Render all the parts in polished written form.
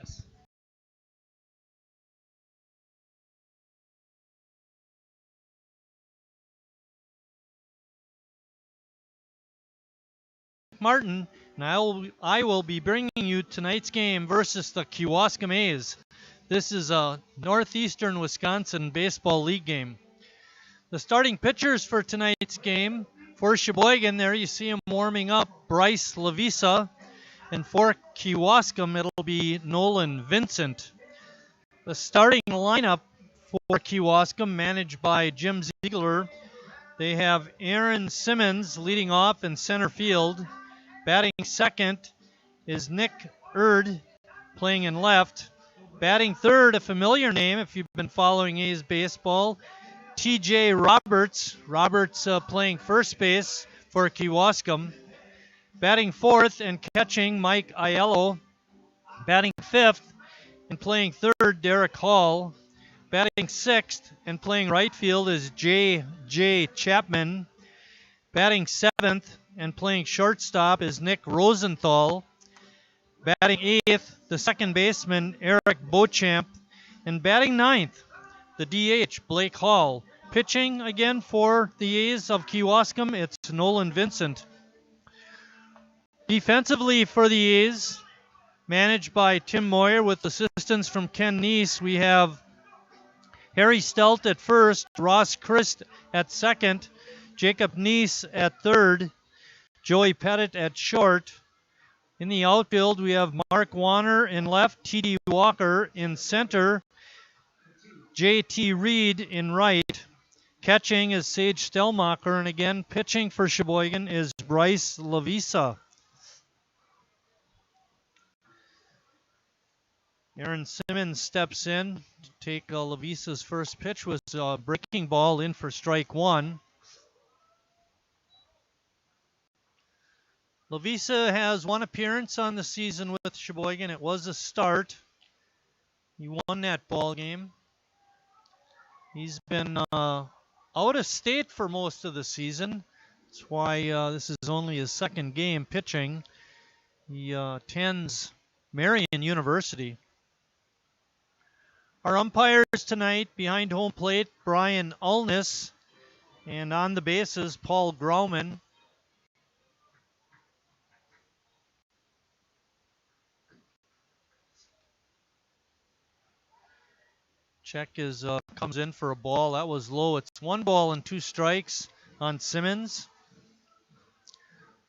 Yes. Martin, and I will be bringing you tonight's game versus the Kewaskum A's. This is a Northeastern Wisconsin Baseball League game. The starting pitchers for tonight's game, for Sheboygan, there you see him warming up, Bryce Lavisa, and for Kewaskum, it'll be Nolan Vincent. The starting lineup for Kewaskum, managed by Jim Ziegler, they have Aaron Simmons leading off in center field. Batting second is Nick Erd, playing in left. Batting third, a familiar name if you've been following A's baseball, T.J. Roberts. Roberts playing first base for Kewaskum. Batting fourth and catching, Mike Aiello. Batting fifth and playing third, Derek Hall. Batting sixth and playing right field is J.J. Chapman. Batting seventh and playing shortstop is Nick Rosenthal. Batting eighth, the second baseman, Eric Beauchamp. And batting ninth, the DH, Blake Hall. Pitching again for the A's of Kewaskum, it's Nolan Vincent. Defensively for the A's, managed by Tim Moyer with assistance from Ken Neese, we have Harry Stelt at first, Ross Christ at second, Jacob Neese at third, Joey Pettit at short. In the outfield, we have Mark Warner in left, T.D. Walker in center, J.T. Reed in right. Catching is Sage Stelmacher, and again, pitching for Sheboygan is Bryce Lavisa. Aaron Simmons steps in to take Lavisa's first pitch, was a breaking ball in for strike one. Lavisa has one appearance on the season with Sheboygan. It was a start. He won that ball game. He's been out of state for most of the season. That's why this is only his second game pitching. He attends Marian University. Our umpires tonight, behind home plate, Brian Ulness, and on the bases, Paul Grauman. Check comes in for a ball. That was low. It's 1 ball and 2 strikes on Simmons.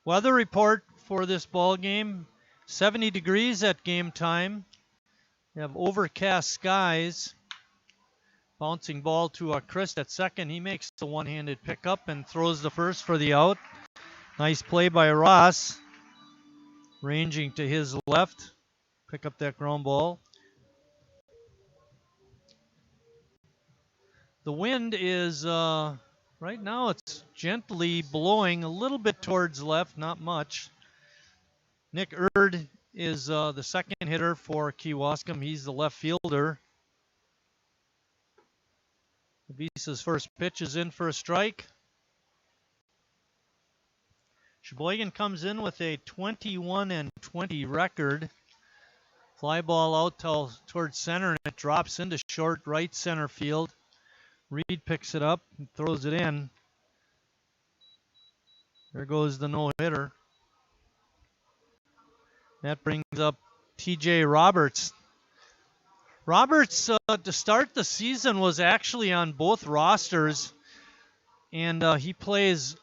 Weather report for this ball game, 70 degrees at game time. We have overcast skies. Bouncing ball to Christ at second. He makes the one-handed pickup and throws the first for the out. Nice play by Ross. Ranging to his left. Pick up that ground ball. The wind is, right now it's gently blowing a little bit towards left, not much. Nick Erd is the second hitter for Kewaskum. He's the left fielder. Visa's first pitch is in for a strike. Sheboygan comes in with a 21-20 record. Fly ball out towards center, and it drops into short right center field. Reed picks it up and throws it in. There goes the no-hitter. That brings up T.J. Roberts. Roberts, to start the season, was actually on both rosters, and he plays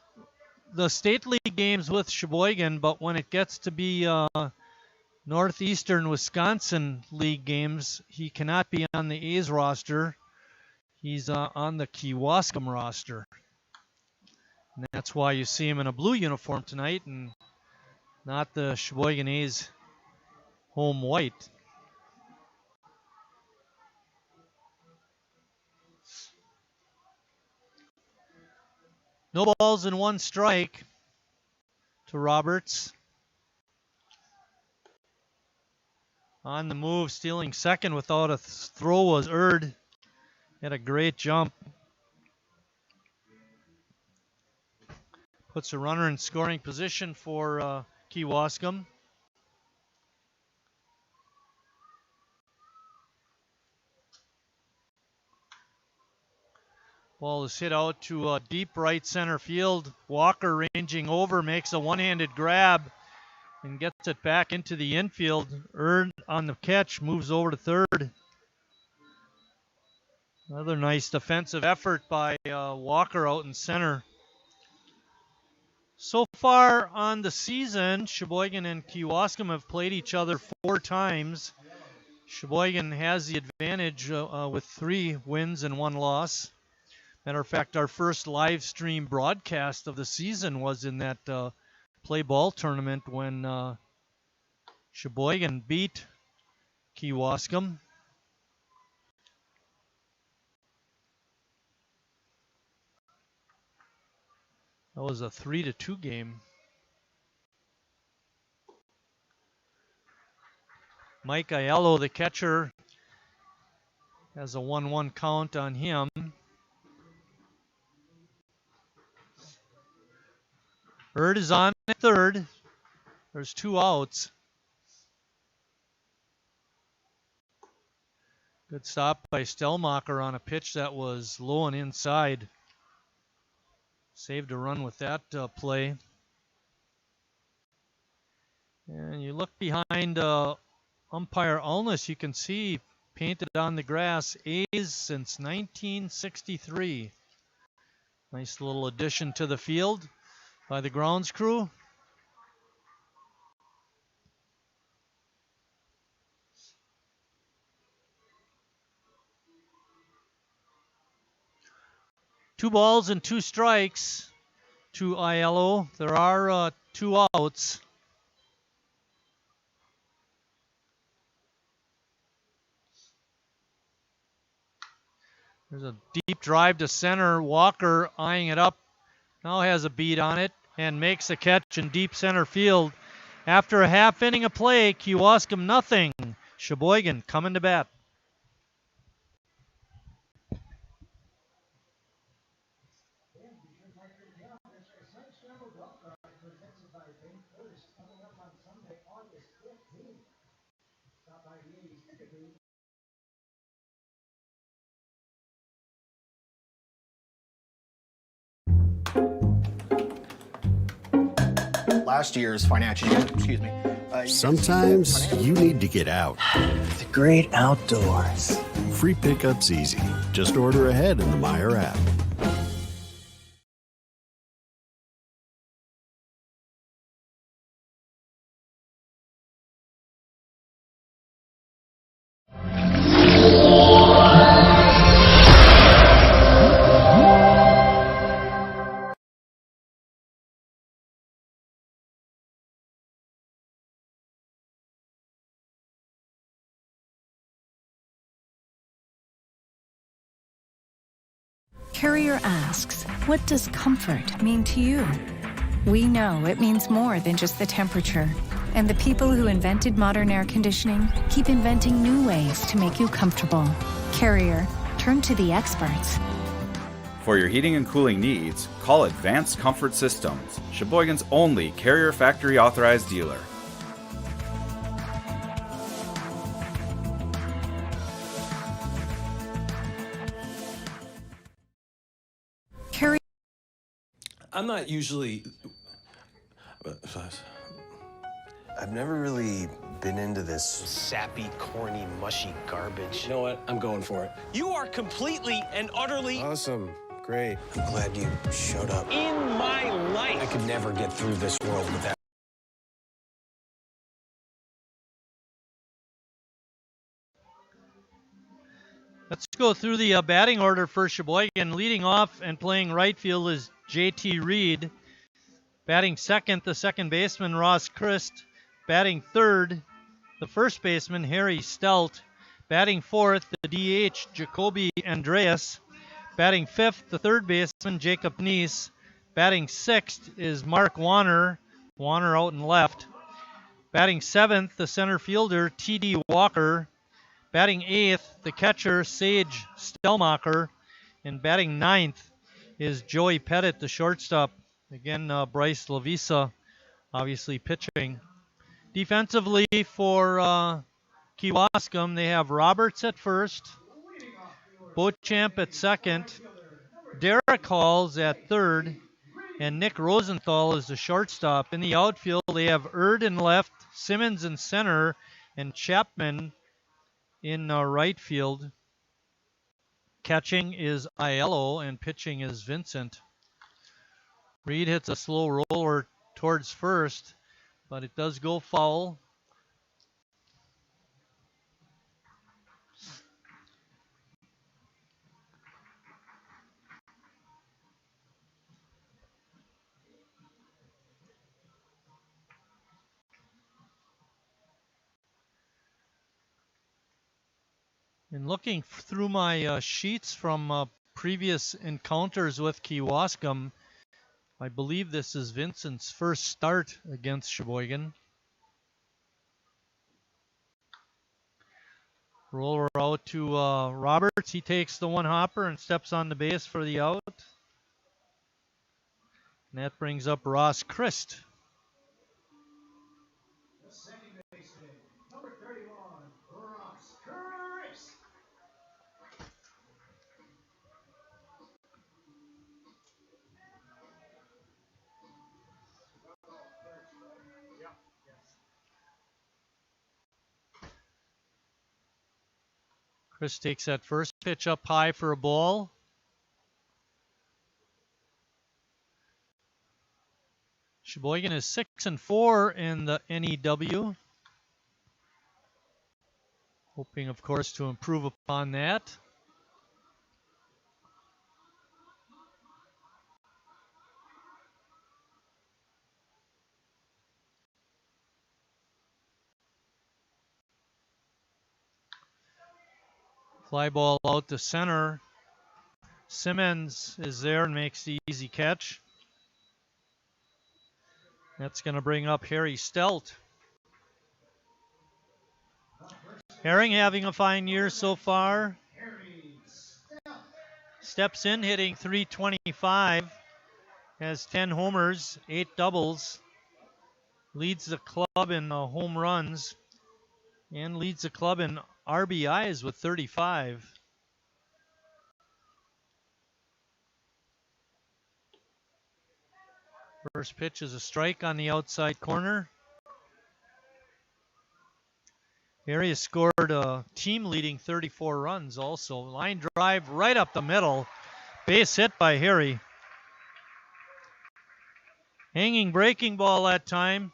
the State League games with Sheboygan, but when it gets to be Northeastern Wisconsin League games, he cannot be on the A's roster. He's on the Kewaskum roster. And that's why you see him in a blue uniform tonight and not the Sheboygan A's home white. No balls and 1 strike to Roberts. On the move, stealing second without a throw was Erd. Had a great jump. Puts a runner in scoring position for Kewaskum. Ball is hit out to deep right center field. Walker ranging over, makes a one-handed grab and gets it back into the infield. Erd on the catch, moves over to third. Another nice defensive effort by Walker out in center. So far on the season, Sheboygan and Kewaskum have played each other 4 times. Sheboygan has the advantage with 3 wins and 1 loss. Matter of fact, our first live stream broadcast of the season was in that play ball tournament when Sheboygan beat Kewaskum. That was a 3-2 game. Mike Aiello, the catcher, has a 1-1 count on him. Erd is on at third. There's 2 outs. Good stop by Stellmacher on a pitch that was low and inside. Saved a run with that play. And you look behind umpire Ulness, you can see painted on the grass, A's since 1963. Nice little addition to the field by the grounds crew. Two balls and 2 strikes to Aiello. There are 2 outs. There's a deep drive to center. Walker eyeing it up. Now has a beat on it and makes a catch in deep center field. After a half inning of play, Kewaskum nothing. Sheboygan coming to bat. Last year's financial year, excuse me. Sometimes you need to get out. The great outdoors. Free pickup's easy. Just order ahead in the Meyer app. Carrier asks, what does comfort mean to you? We know it means more than just the temperature. And the people who invented modern air conditioning keep inventing new ways to make you comfortable. Carrier, turn to the experts. For your heating and cooling needs, call Advanced Comfort Systems, Sheboygan's only Carrier factory authorized dealer. Carrier. I'm not usually... I've never really been into this sappy, corny, mushy garbage. You know what? I'm going for it. You are completely and utterly Awesome. Great. I'm glad you showed up. in my life. I could never get through this world without... Let's go through the batting order for Sheboygan. Leading off and playing right field is J.T. Reed. Batting second, the second baseman, Ross Christ. Batting third, the first baseman, Harry Stout. Batting fourth, the DH, Jacoby Andreas. Batting fifth, the third baseman, Jacob Neese. Batting sixth is Mark Warner. Warner out and left. Batting seventh, the center fielder, T.D. Walker. Batting eighth, the catcher, Sage Stellmacher. And batting ninth is Joey Pettit, the shortstop. Again, Bryce Lavisa, obviously pitching. Defensively for Kewaskum, they have Roberts at first, Beauchamp at second, Derek Hall's at third, and Nick Rosenthal is the shortstop. In the outfield, they have Erd in left, Simmons in center, and Chapman in right field. Catching is Aiello, and pitching is Vincent. Reed hits a slow roller towards first, but it does go foul. And looking through my sheets from previous encounters with Kewaskum, I believe this is Vincent's first start against Sheboygan. Roller out to Roberts. He takes the one hopper and steps on the base for the out. And that brings up Ross Christ. Chris takes that first pitch up high for a ball. Sheboygan is 6-4 in the NEW. Hoping, of course, to improve upon that. Fly ball out to center. Simmons is there and makes the easy catch. That's going to bring up Harry Stelt. Herring having a fine year so far. Steps in hitting .325. Has 10 homers, 8 doubles. Leads the club in home runs. And leads the club in RBIs with 35. First pitch is a strike on the outside corner. Harry has scored a team-leading 34 runs also. Line drive right up the middle. Base hit by Harry. Hanging breaking ball that time.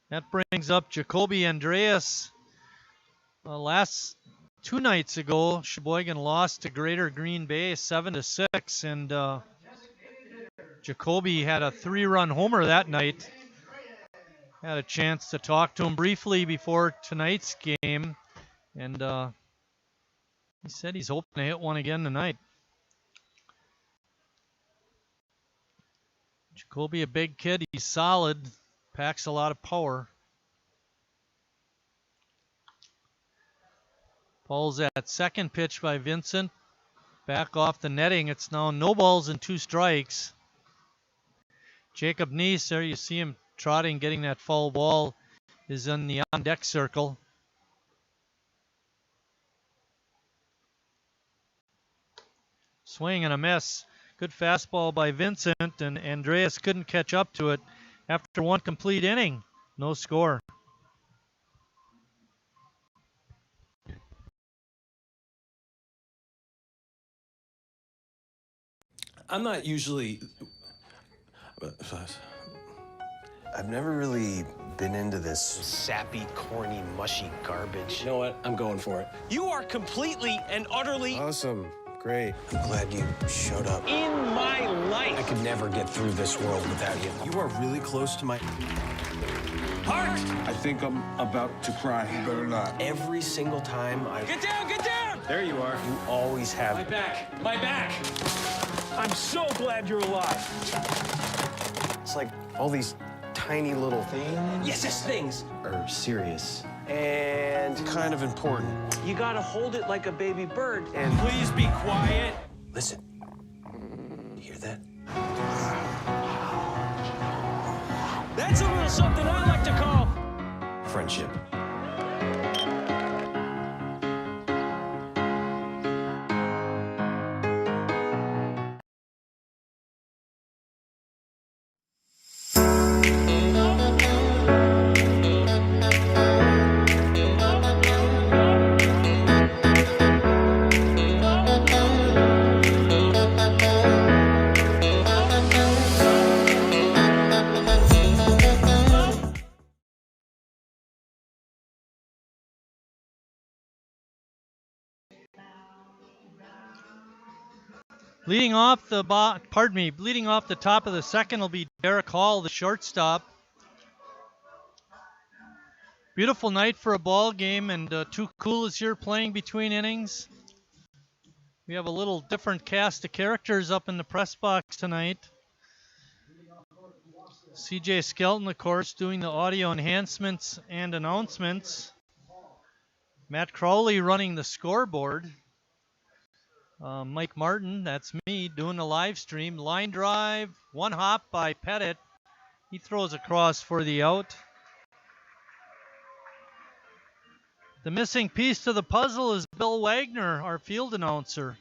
That brings up Jacoby Andreas. Last 2 nights ago, Sheboygan lost to Greater Green Bay 7-6, and Jacoby had a 3-run homer that night. Had a chance to talk to him briefly before tonight's game, and he said he's hoping to hit one again tonight. Jacoby, a big kid, he's solid. Packs a lot of power. Ball's at second pitch by Vincent. Back off the netting. It's now no balls and 2 strikes. Jacob Neese, there you see him trotting, getting that foul ball, is in the on-deck circle. Swing and a miss. Good fastball by Vincent, and Andreas couldn't catch up to it. After 1 complete inning, no score. I'm not usually... I've never really been into this sappy, corny, mushy garbage. You know what? I'm going for it. You are completely and utterly Awesome. Great. I'm glad you showed up. in my I life. could never get through this world without you. You are really close to my... Heart! I think I'm about to cry. You better not. Every single time I... Get down, get down! There you are. You always My have... back, my back. I'm so glad you're alive. It's like all these tiny little things Yes, yes, things. are serious and kind of important. You gotta hold it like a baby bird. And Please be quiet. listen, you hear that? That's a little something I like to call Friendship. Leading off the top of the second will be Derek Hall, the shortstop. Beautiful night for a ball game, and two coolers here playing between innings. We have a little different cast of characters up in the press box tonight. CJ Skelton, of course, doing the audio enhancements and announcements. Matt Crowley running the scoreboard. Mike Martin, that's me, doing the live stream. Line drive, one hop by Pettit. He throws across for the out. The missing piece to the puzzle is Bill Wagner, our field announcer.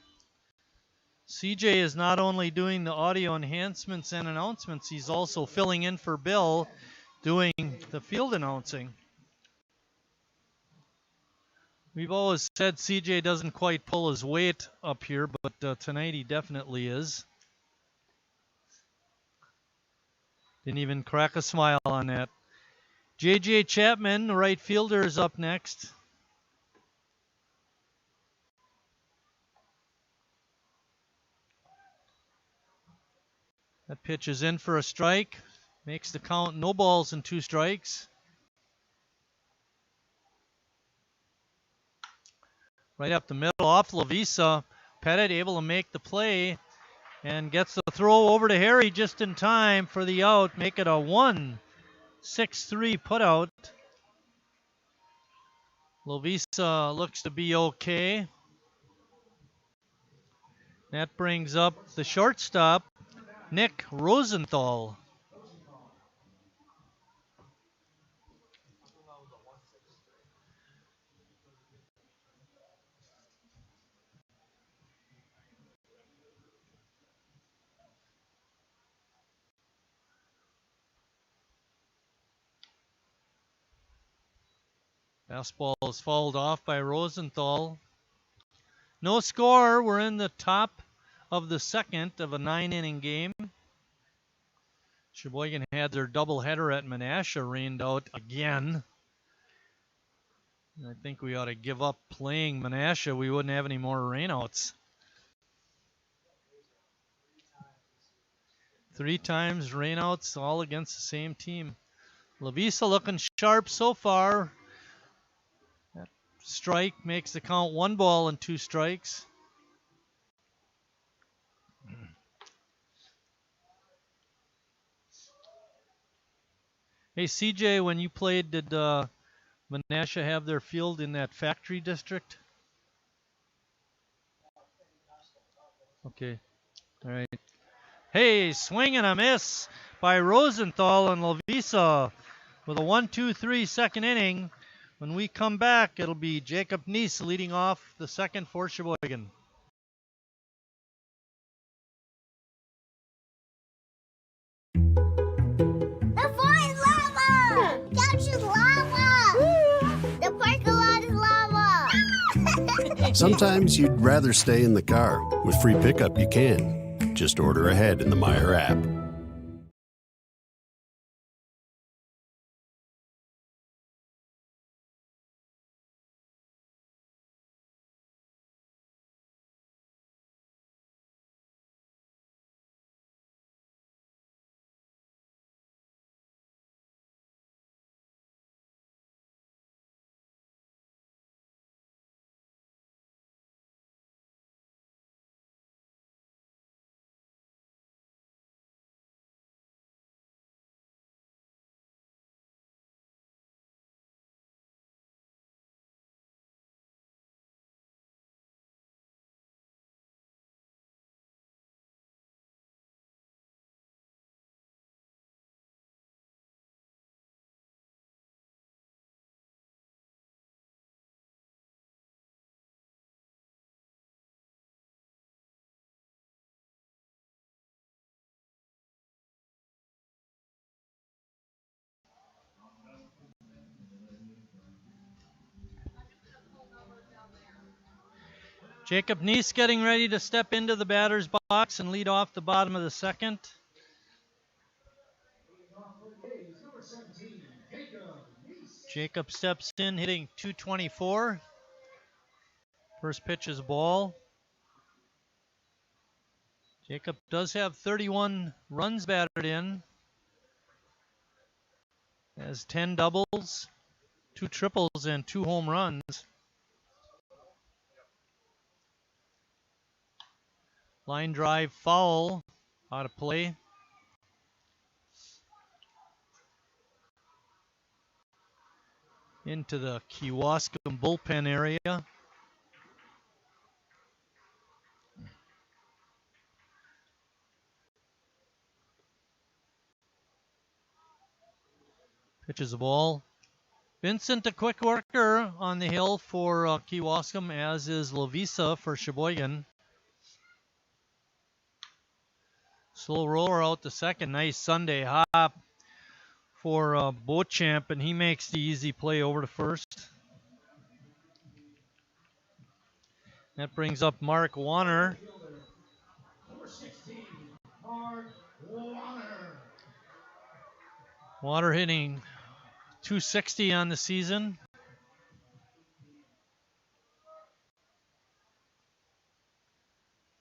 CJ is not only doing the audio enhancements and announcements, he's also filling in for Bill, doing the field announcing. We've always said CJ doesn't quite pull his weight up here, but tonight he definitely is. Didn't even crack a smile on that. J.J. Chapman, the right fielder, is up next. That pitch is in for a strike. Makes the count no balls and 2 strikes. Right up the middle off Lavisa. Pettit able to make the play and gets the throw over to Harry just in time for the out. Make it a 1-6-3 putout. Lavisa looks to be okay. That brings up the shortstop, Nick Rosenthal. Fastball is fouled off by Rosenthal. No score. We're in the top of the second of a 9-inning game. Sheboygan had their doubleheader at Menasha rained out again. I think we ought to give up playing Menasha. We wouldn't have any more rainouts. 3 times rainouts, all against the same team. Lavisa looking sharp so far. That strike makes the count 1 ball and 2 strikes. Hey, CJ, when you played, did Menasha have their field in that factory district? Okay. All right. Hey, swing and a miss by Rosenthal and Lavisa with a 1-2-3 second inning. When we come back, it'll be Jacob Neese leading off the second for Sheboygan. The floor is lava! Couch is lava! The parking lot is lava! Sometimes you'd rather stay in the car. With free pickup, you can. Just order ahead in the Meyer app. Jacob Neese getting ready to step into the batter's box and lead off the bottom of the second. Jacob steps in, hitting .224. First pitch is ball. Jacob does have 31 runs batted in. Has 10 doubles, 2 triples, and 2 home runs. Line drive foul, out of play. Into the Kewaskum bullpen area. Pitches the ball. Vincent, a quick worker on the hill for Kewaskum, as is Lovisa for Sheboygan. Slow roller out to second. Nice Sunday hop for Beauchamp, and he makes the easy play over to first. That brings up Mark Warner. Number 16, Mark Warner. Warner hitting 260 on the season.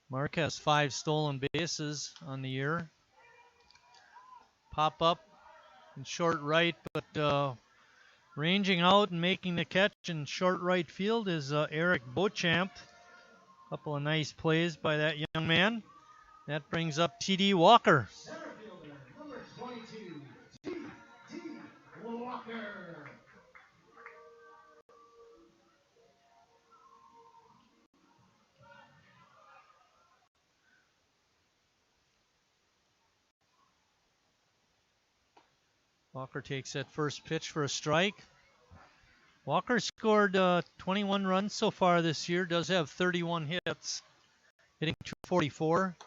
Mark has 5 stolen bases on the year. Pop up in short right, but ranging out and making the catch in short right field is Eric Beauchamp. Couple of nice plays by that young man. That brings up T.D. Walker. Center fielder, number 22, T.D. Walker. Walker takes that first pitch for a strike. Walker scored 21 runs so far this year, does have 31 hits, hitting 244.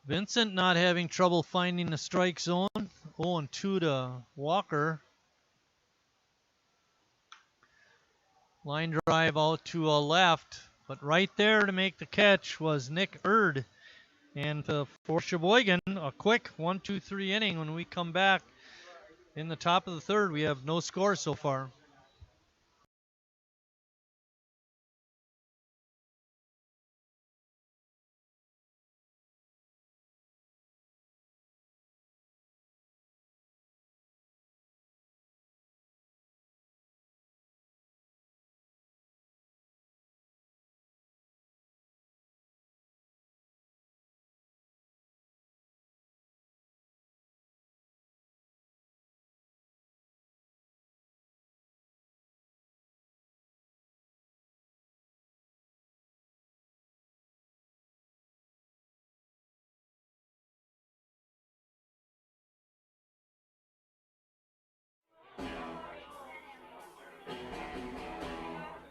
Vincent not having trouble finding the strike zone. 0-2 to Walker. Line drive out to left, but right there to make the catch was Nick Erd. And for Sheboygan, a quick 1-2-3 inning. When we come back in the top of the third, we have no score so far.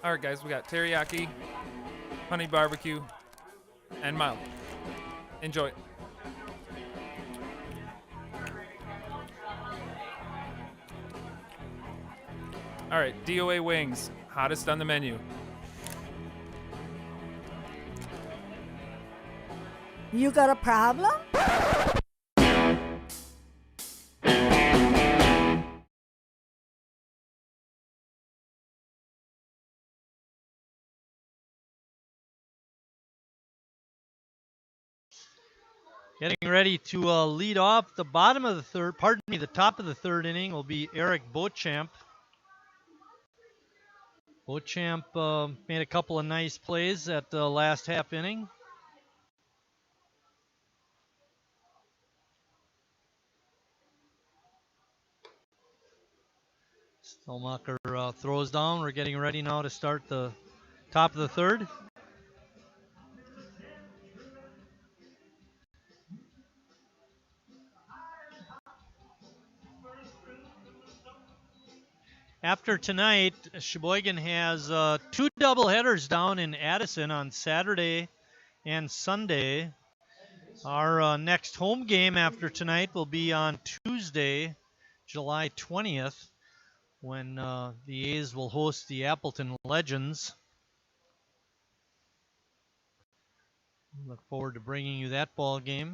All right, guys, we got teriyaki, honey barbecue, and mild. Enjoy. All right, DOA wings, hottest on the menu. You got a problem? Getting ready to lead off the bottom of the third, pardon me, the top of the third inning will be Eric Beauchamp. Beauchamp made a couple of nice plays at the last half inning. Stelmacher throws down. We're getting ready now to start the top of the third. After tonight, Sheboygan has 2 doubleheaders down in Addison on Saturday and Sunday. Our next home game after tonight will be on Tuesday, July 20th, when the A's will host the Appleton Legends. Look forward to bringing you that ball game.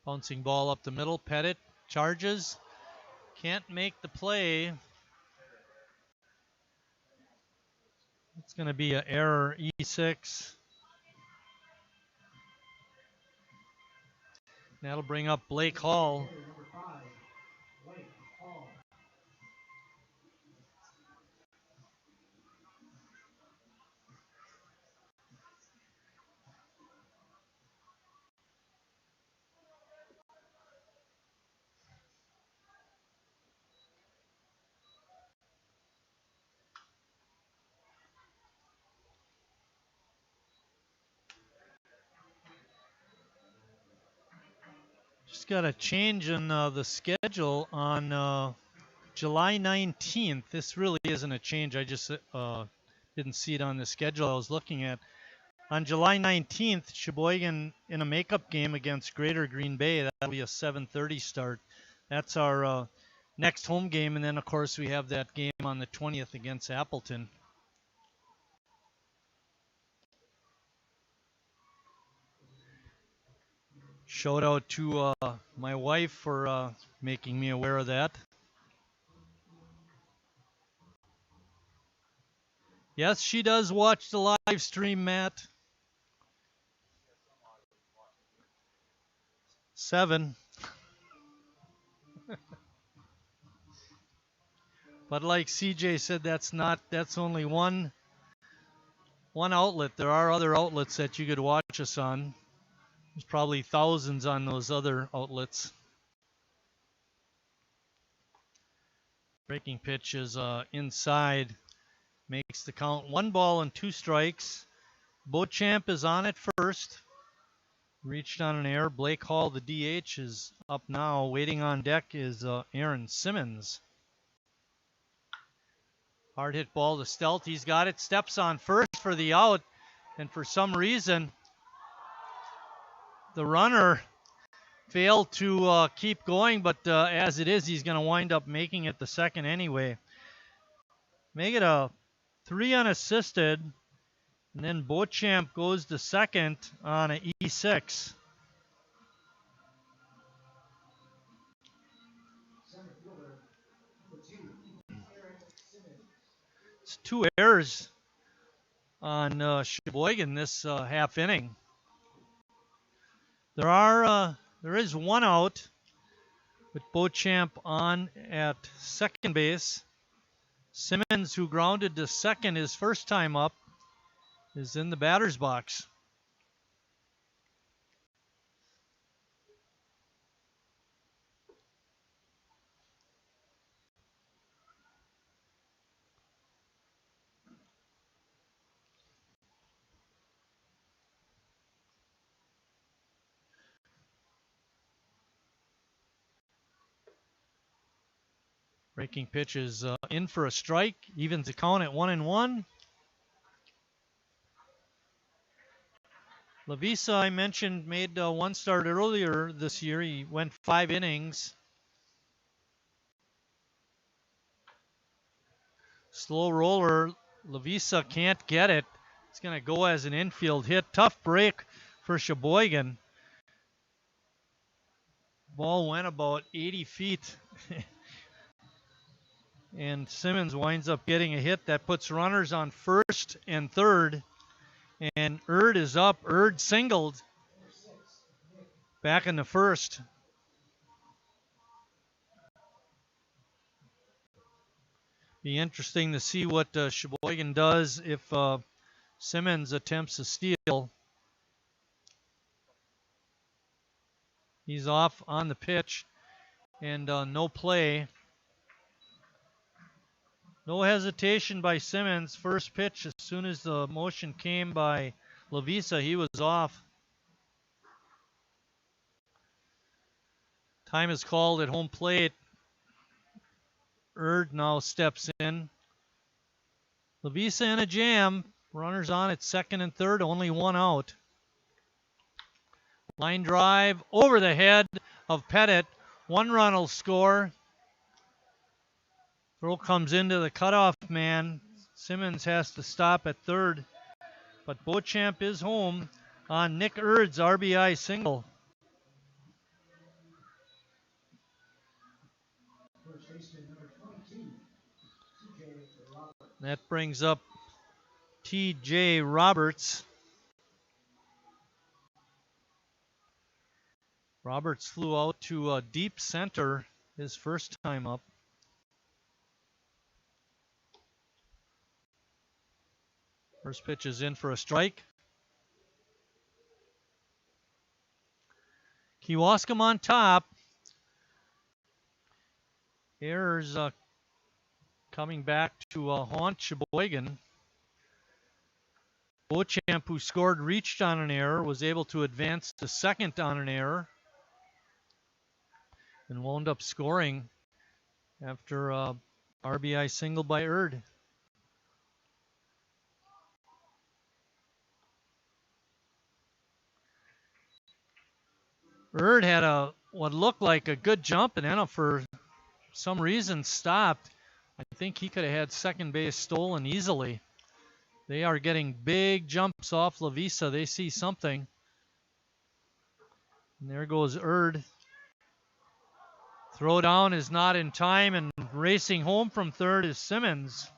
Bouncing ball up the middle. Pettit charges. Can't make the play. It's going to be an error, E6. That'll bring up Blake Hall. Just got a change in the schedule on July 19th. This really isn't a change. I just didn't see it on the schedule I was looking at. On July 19th, Sheboygan in a makeup game against Greater Green Bay. That'll be a 7:30 start. That's our next home game. And then, of course, we have that game on the 20th against Appleton. Shout out to my wife for making me aware of that. Yes, she does watch the live stream, Matt. 7. But like CJ said, that's only one outlet. There are other outlets that you could watch us on. There's probably thousands on those other outlets. Breaking pitch is inside. Makes the count 1 ball and 2 strikes. Beauchamp is on at first. Reached on an error. Blake Hall, the DH, is up now. Waiting on deck is Aaron Simmons. Hard hit ball to Stelt. He's got it. Steps on first for the out. And for some reason, the runner failed to keep going. But as it is, he's going to wind up making it the second anyway. Make it a 3 unassisted. And then Beauchamp goes to second on an E6. It's 2 errors on Sheboygan this half inning. There is 1 out with Beauchamp on at second base. Simmons, who grounded to second his first time up, is in the batter's box. Breaking pitch is in for a strike. Evens the count at 1-1. Lavisa, I mentioned, made 1 start earlier this year. He went 5 innings. Slow roller. Lavisa can't get it. It's going to go as an infield hit. Tough break for Sheboygan. Ball went about 80 feet. And Simmons winds up getting a hit that puts runners on first and third. And Erd is up. Erd singled back in the first. Be interesting to see what Sheboygan does if Simmons attempts a steal. He's off on the pitch and no play. No hesitation by Simmons. First pitch, as soon as the motion came by Lavisa, he was off. Time is called at home plate. Erd now steps in. Lavisa in a jam. Runners on at second and third, only 1 out. Line drive over the head of Pettit. 1 run will score. Throw comes into the cutoff man. Simmons has to stop at third. But Beauchamp is home on Nick Erd's RBI single. That brings up T.J. Roberts. Roberts flew out to deep center his first time up. First pitch is in for a strike. Kewaskum on top. Errors coming back to haunt Sheboygan. Beauchamp, who scored, reached on an error, was able to advance to second on an error, and wound up scoring after RBI single by Erd. Erd had what looked like a good jump, and then for some reason stopped. I think he could have had second base stolen easily. They are getting big jumps off La Visa. They see something. And there goes Erd. Throw down is not in time, and racing home from third is Simmons.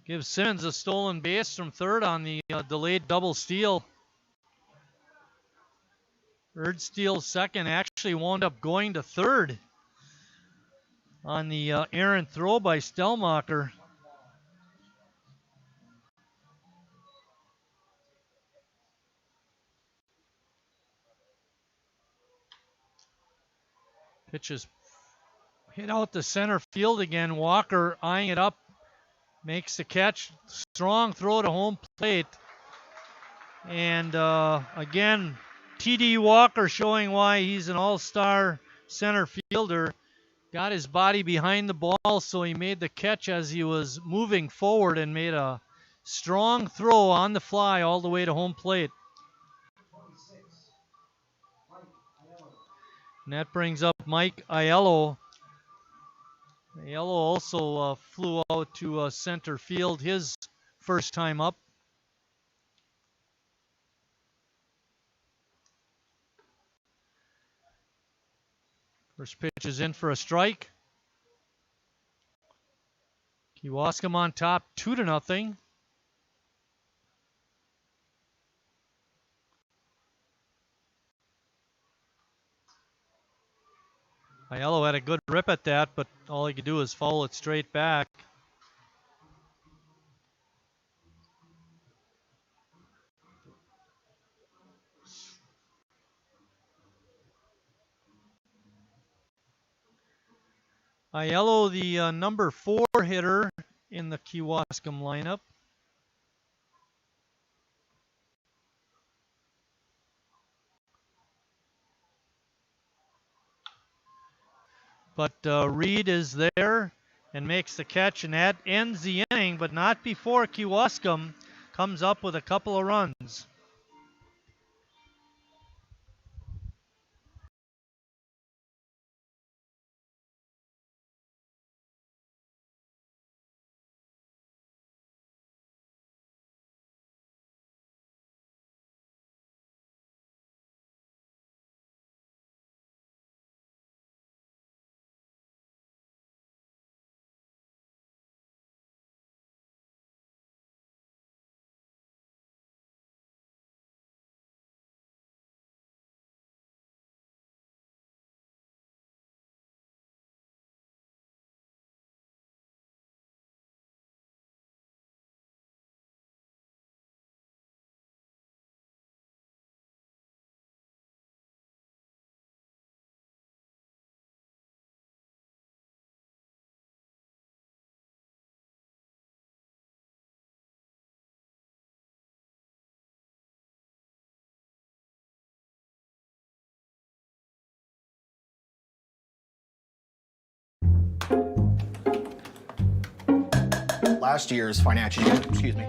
Gives Simmons a stolen base from third on the delayed double steal. Erd steals second, actually wound up going to third on the errant throw by Stellmacher. Pitch is hit out to center field again. Walker eyeing it up, makes the catch. Strong throw to home plate. And again, T.D. Walker showing why he's an all-star center fielder. Got his body behind the ball, so he made the catch as he was moving forward and made a strong throw on the fly all the way to home plate. And that brings up Mike Aiello. Aiello also flew out to center field his first time up. First pitch is in for a strike. Kewaskum on top, 2-0. Aiello had a good rip at that, but all he could do is foul it straight back. Aiello, the number 4 hitter in the Kewaskum lineup. But Reed is there and makes the catch, and that ends the inning, but not before Kewaskum comes up with a couple of runs. Last year's financial year, excuse me.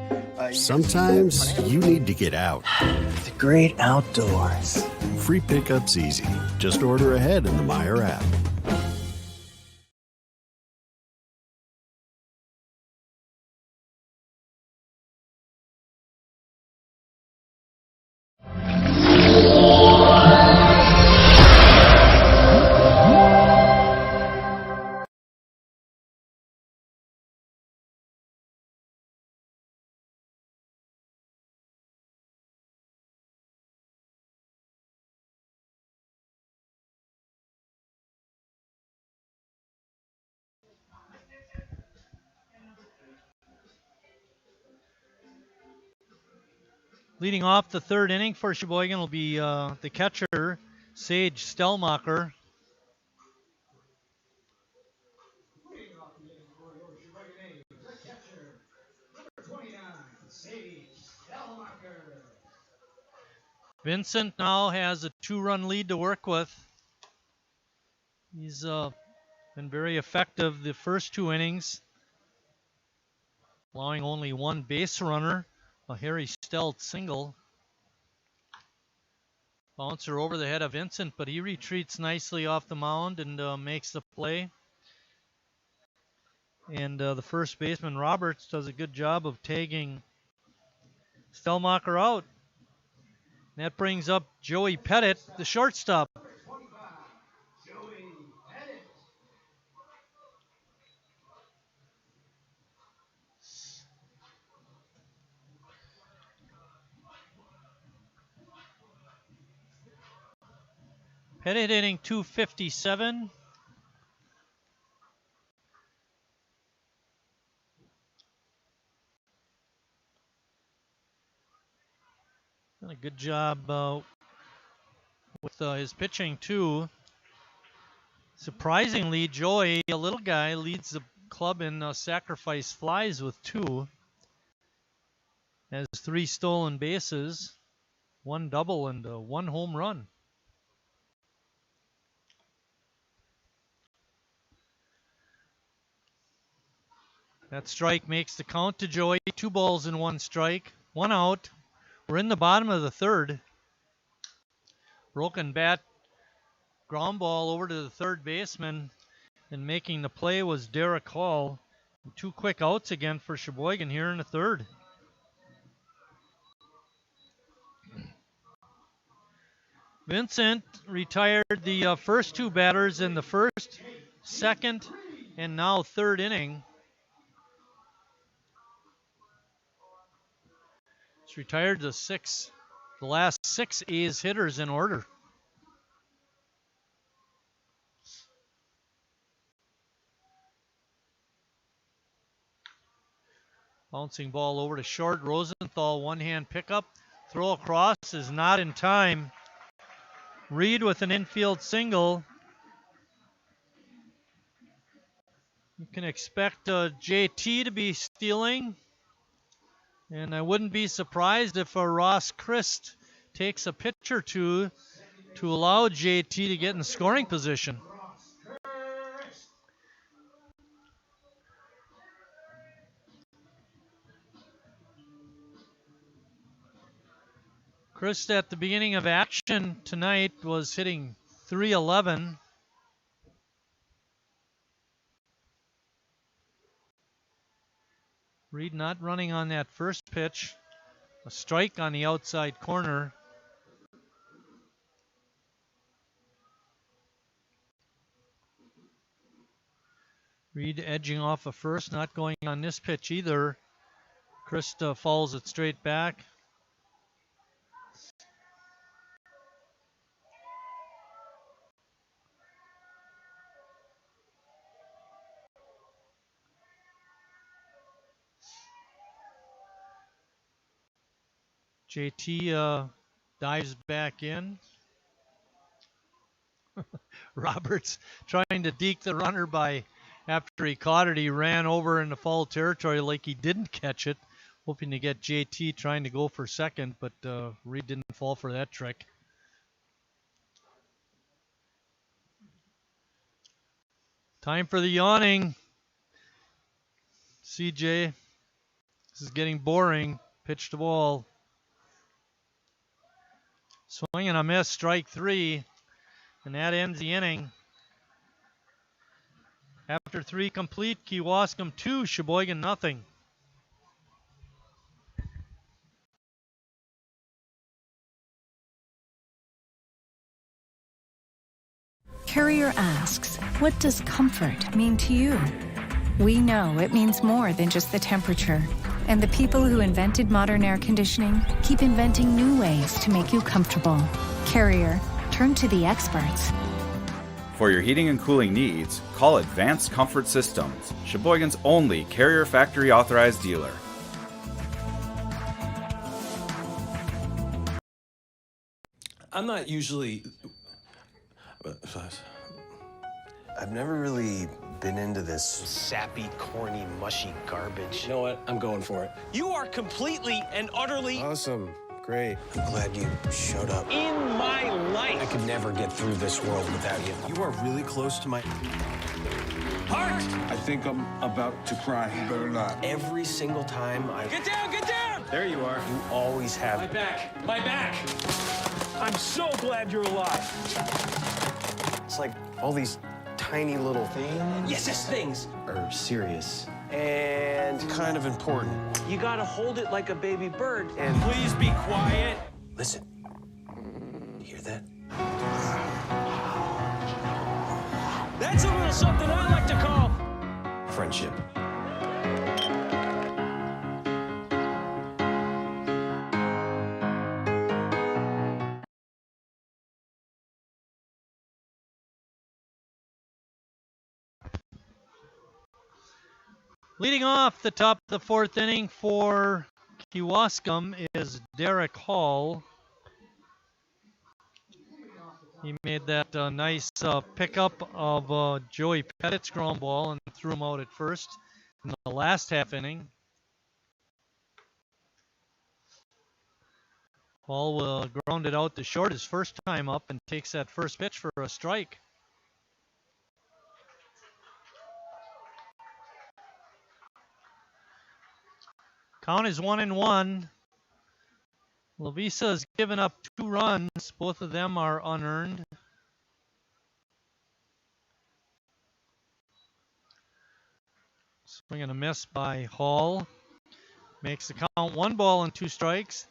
Sometimes you need to get out. The great outdoors. Free pickup's easy. Just order ahead in the Meijer app. Leading off the third inning for Sheboygan will be the catcher, Sage Stellmacher. Vincent now has a 2-run lead to work with. He's been very effective the first 2 innings, allowing only 1 base runner, a Harry Stelt single. Bouncer over the head of Vincent, but he retreats nicely off the mound and makes the play. And the first baseman, Roberts, does a good job of tagging Stellmacher out. And that brings up Joey Pettit, the shortstop. Pettit hitting .257. Done a good job with his pitching too. Surprisingly, Joey, a little guy, leads the club in sacrifice flies with 2. Has 3 stolen bases, 1 double, and 1 home run. That strike makes the count to Joey. 2 balls and 1 strike. 1 out. We're in the bottom of the third. Broken bat, ground ball over to the third baseman, and making the play was Derek Hall. 2 quick outs again for Sheboygan here in the third. Vincent retired the first 2 batters in the first, second, and now third inning. He's retired the last 6 A's hitters in order. Bouncing ball over to short. Rosenthal, 1-hand pickup. Throw across is not in time. Reed with an infield single. You can expect JT to be stealing. And I wouldn't be surprised if Ross Christ takes a pitch or 2 to allow JT to get in scoring position. Christ at the beginning of action tonight was hitting .311. Reed not running on that first pitch. A strike on the outside corner. Reed edging off a first, not going on this pitch either. Krista fouls it straight back. JT dives back in. Roberts trying to deke the runner by, after he caught it, he ran over into foul territory like he didn't catch it, hoping to get JT trying to go for second, but Reed didn't fall for that trick. Time for the yawning. CJ, this is getting boring. Pitch the ball. Swing and a miss, strike 3, and that ends the inning. After 3 complete, Kewaskum 2, Sheboygan nothing. Carrier asks, what does comfort mean to you? We know it means more than just the temperature. And the people who invented modern air conditioning keep inventing new ways to make you comfortable. Carrier, turn to the experts. For your heating and cooling needs, call Advanced Comfort Systems, Sheboygan's only Carrier factory authorized dealer. I'm not usually... I've never really been into this sappy, corny, mushy garbage. You know what? I'm going for it. You are completely and utterly Awesome. Great. I'm glad you showed up. in my life. I could never get through this world without you. You are really close to my... Heart! I think I'm about to cry. You better not. Every single time I... Get down, get down! There you are. You always have... My back, my back. I'm so glad you're alive. It's like all these tiny little things... Yes, things. ...are serious and kind of important. You gotta hold it like a baby bird. And please be quiet. listen. You hear that? That's a little something I like to call Friendship. Leading off the top of the fourth inning for Kewaskum is Derek Hall. He made that nice pickup of Joey Pettit's ground ball and threw him out at first in the last half inning. Hall will ground it out to short his first time up and takes that first pitch for a strike. Count is 1-1. Lavisa has given up 2 runs. Both of them are unearned. Swing and a miss by Hall. Makes the count 1 ball and 2 strikes.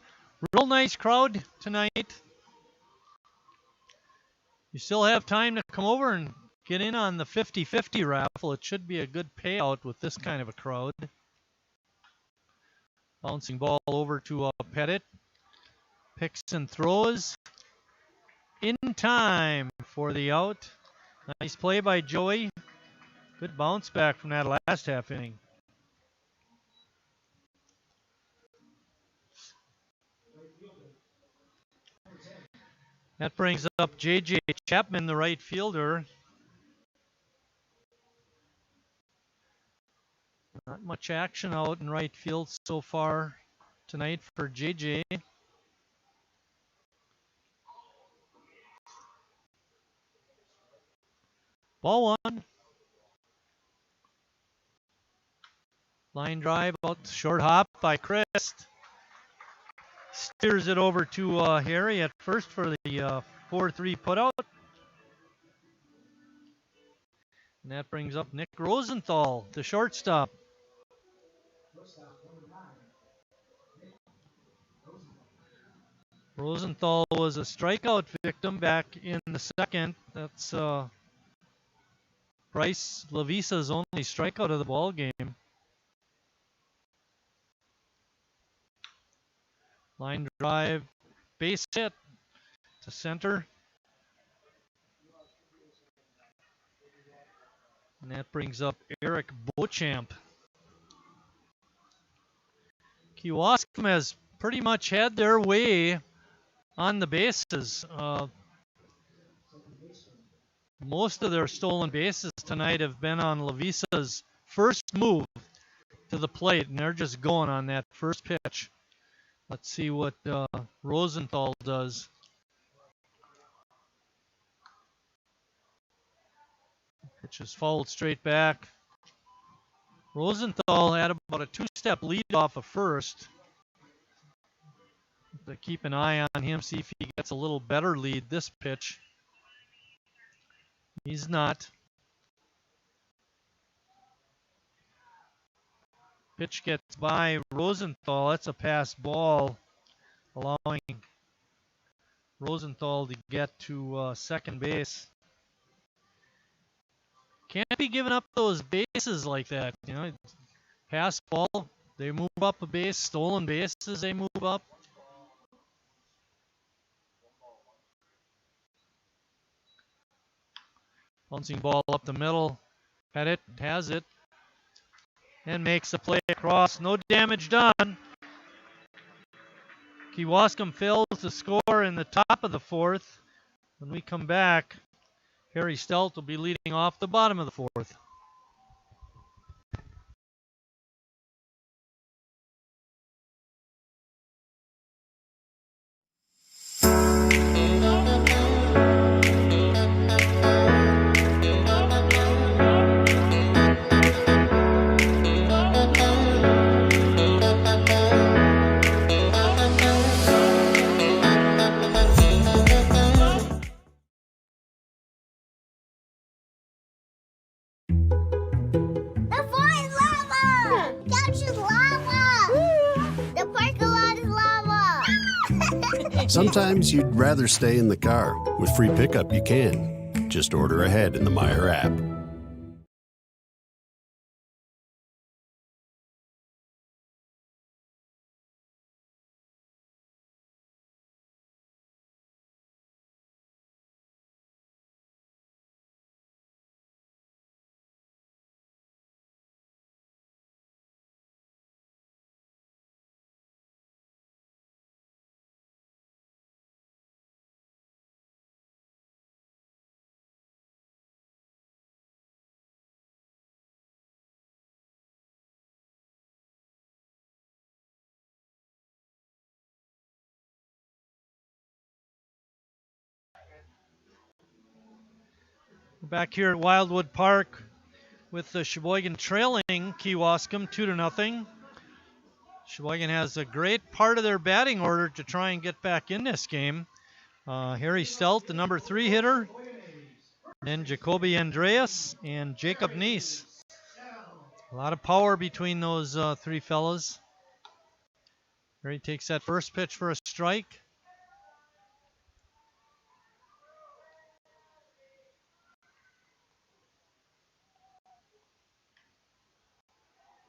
Real nice crowd tonight. You still have time to come over and get in on the 50-50 raffle. It should be a good payout with this kind of a crowd. Bouncing ball over to Pettit. Picks and throws. In time for the out. Nice play by Joey. Good bounce back from that last half inning. That brings up J.J. Chapman, the right fielder. Not much action out in right field so far tonight for J.J. Ball 1. Line drive out short hop by Christ. Steers it over to Harry at first for the 4-3 putout. And that brings up Nick Rosenthal, the shortstop. Rosenthal was a strikeout victim back in the second. That's Bryce Lavisa's only strikeout of the ball game. Line drive, base hit to center. And that brings up Eric Beauchamp. Kewaskum has pretty much had their way on the bases. Most of their stolen bases tonight have been on Lavisa's first move to the plate, and they're just going on that first pitch. Let's see what Rosenthal does. Pitch is fouled straight back. Rosenthal had about a 2-step lead off of first. To keep an eye on him, see if he gets a little better lead this pitch. He's not. Pitch gets by Rosenthal. That's a pass ball, allowing Rosenthal to get to second base. Can't be giving up those bases like that. You know, pass ball, they move up a base. Stolen bases, they move up. Bouncing ball up the middle. Pettit has it and makes the play across. No damage done. Kewaskum fails to score in the top of the fourth. When we come back, Harry Stelt will be leading off the bottom of the fourth. The floor is lava! Couch is lava! The parking lot is lava! Sometimes you'd rather stay in the car. With free pickup, you can. Just order ahead in the Meyer app. We're back here at Wildwood Park with the Sheboygan trailing Kewaskum 2-0. Sheboygan has a great part of their batting order to try and get back in this game. Harry Stelt, the number 3 hitter, then Jacoby Andreas and Jacob Neese. A lot of power between those 3 fellas. Harry takes that first pitch for a strike.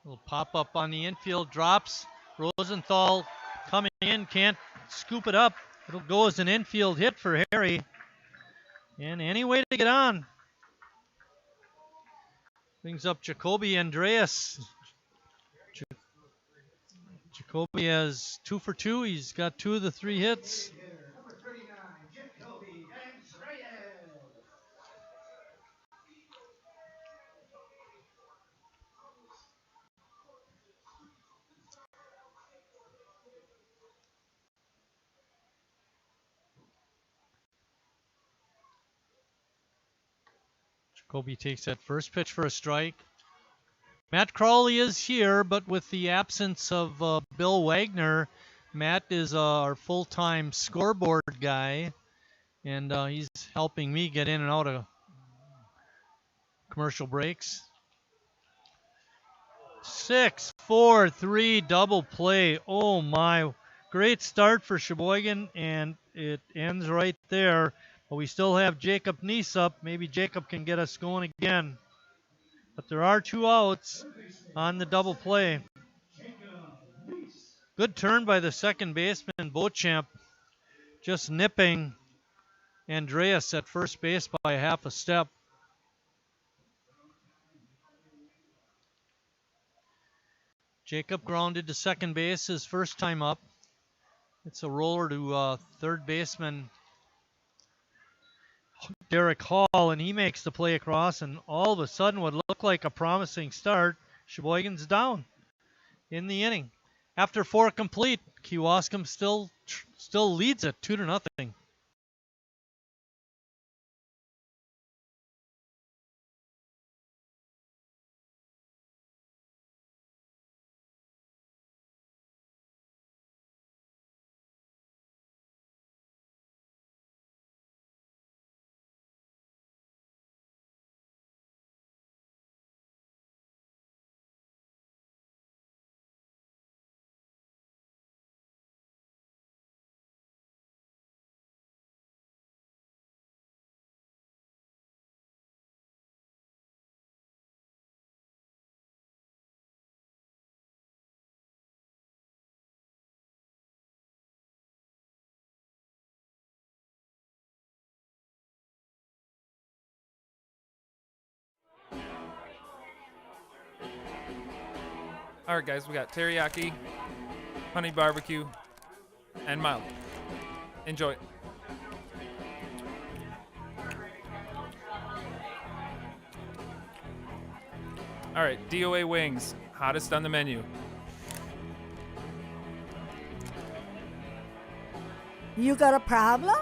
Little pop up on the infield, drops. Rosenthal coming in, can't scoop it up. It'll go as an infield hit for Harry. And any way to get on. Brings up Jacoby Andreas. Jacoby has 2 for 2. He's got 2 of the 3 hits. Jacoby takes that first pitch for a strike. Matt Crawley is here, but with the absence of Bill Wagner, Matt is our full-time scoreboard guy, and he's helping me get in and out of commercial breaks. 6-4-3 double play. Oh my, great start for Sheboygan, and it ends right there. But we still have Jacob Neese up. Maybe Jacob can get us going again. But there are 2 outs on the double play. Good turn by the second baseman, Beauchamp, just nipping Andreas at first base by half a step. Jacob grounded to second base his first time up. It's a roller to third baseman Derek Hall, and he makes the play across, and all of a sudden what looked like a promising start, Sheboygan's down in the inning. After 4 complete, Kewaskum still leads it 2-0. All right, guys, we got teriyaki, honey barbecue, and mild. Enjoy. All right, DOA wings, hottest on the menu. You got a problem?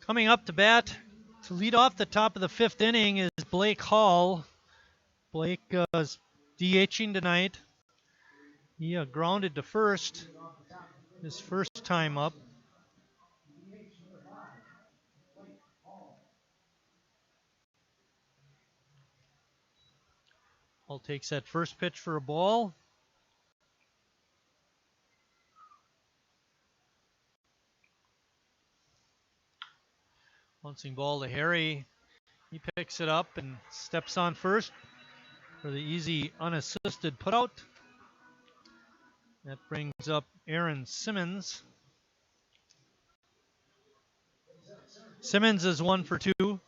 Coming up to bat to lead off the top of the 5th inning is Blake Hall. Blake is DHing tonight. He grounded to first his first time up. Hall takes that first pitch for a ball. Bouncing ball to Harry. He picks it up and steps on first for the easy unassisted putout. That brings up Aaron Simmons. Simmons is 1 for 2.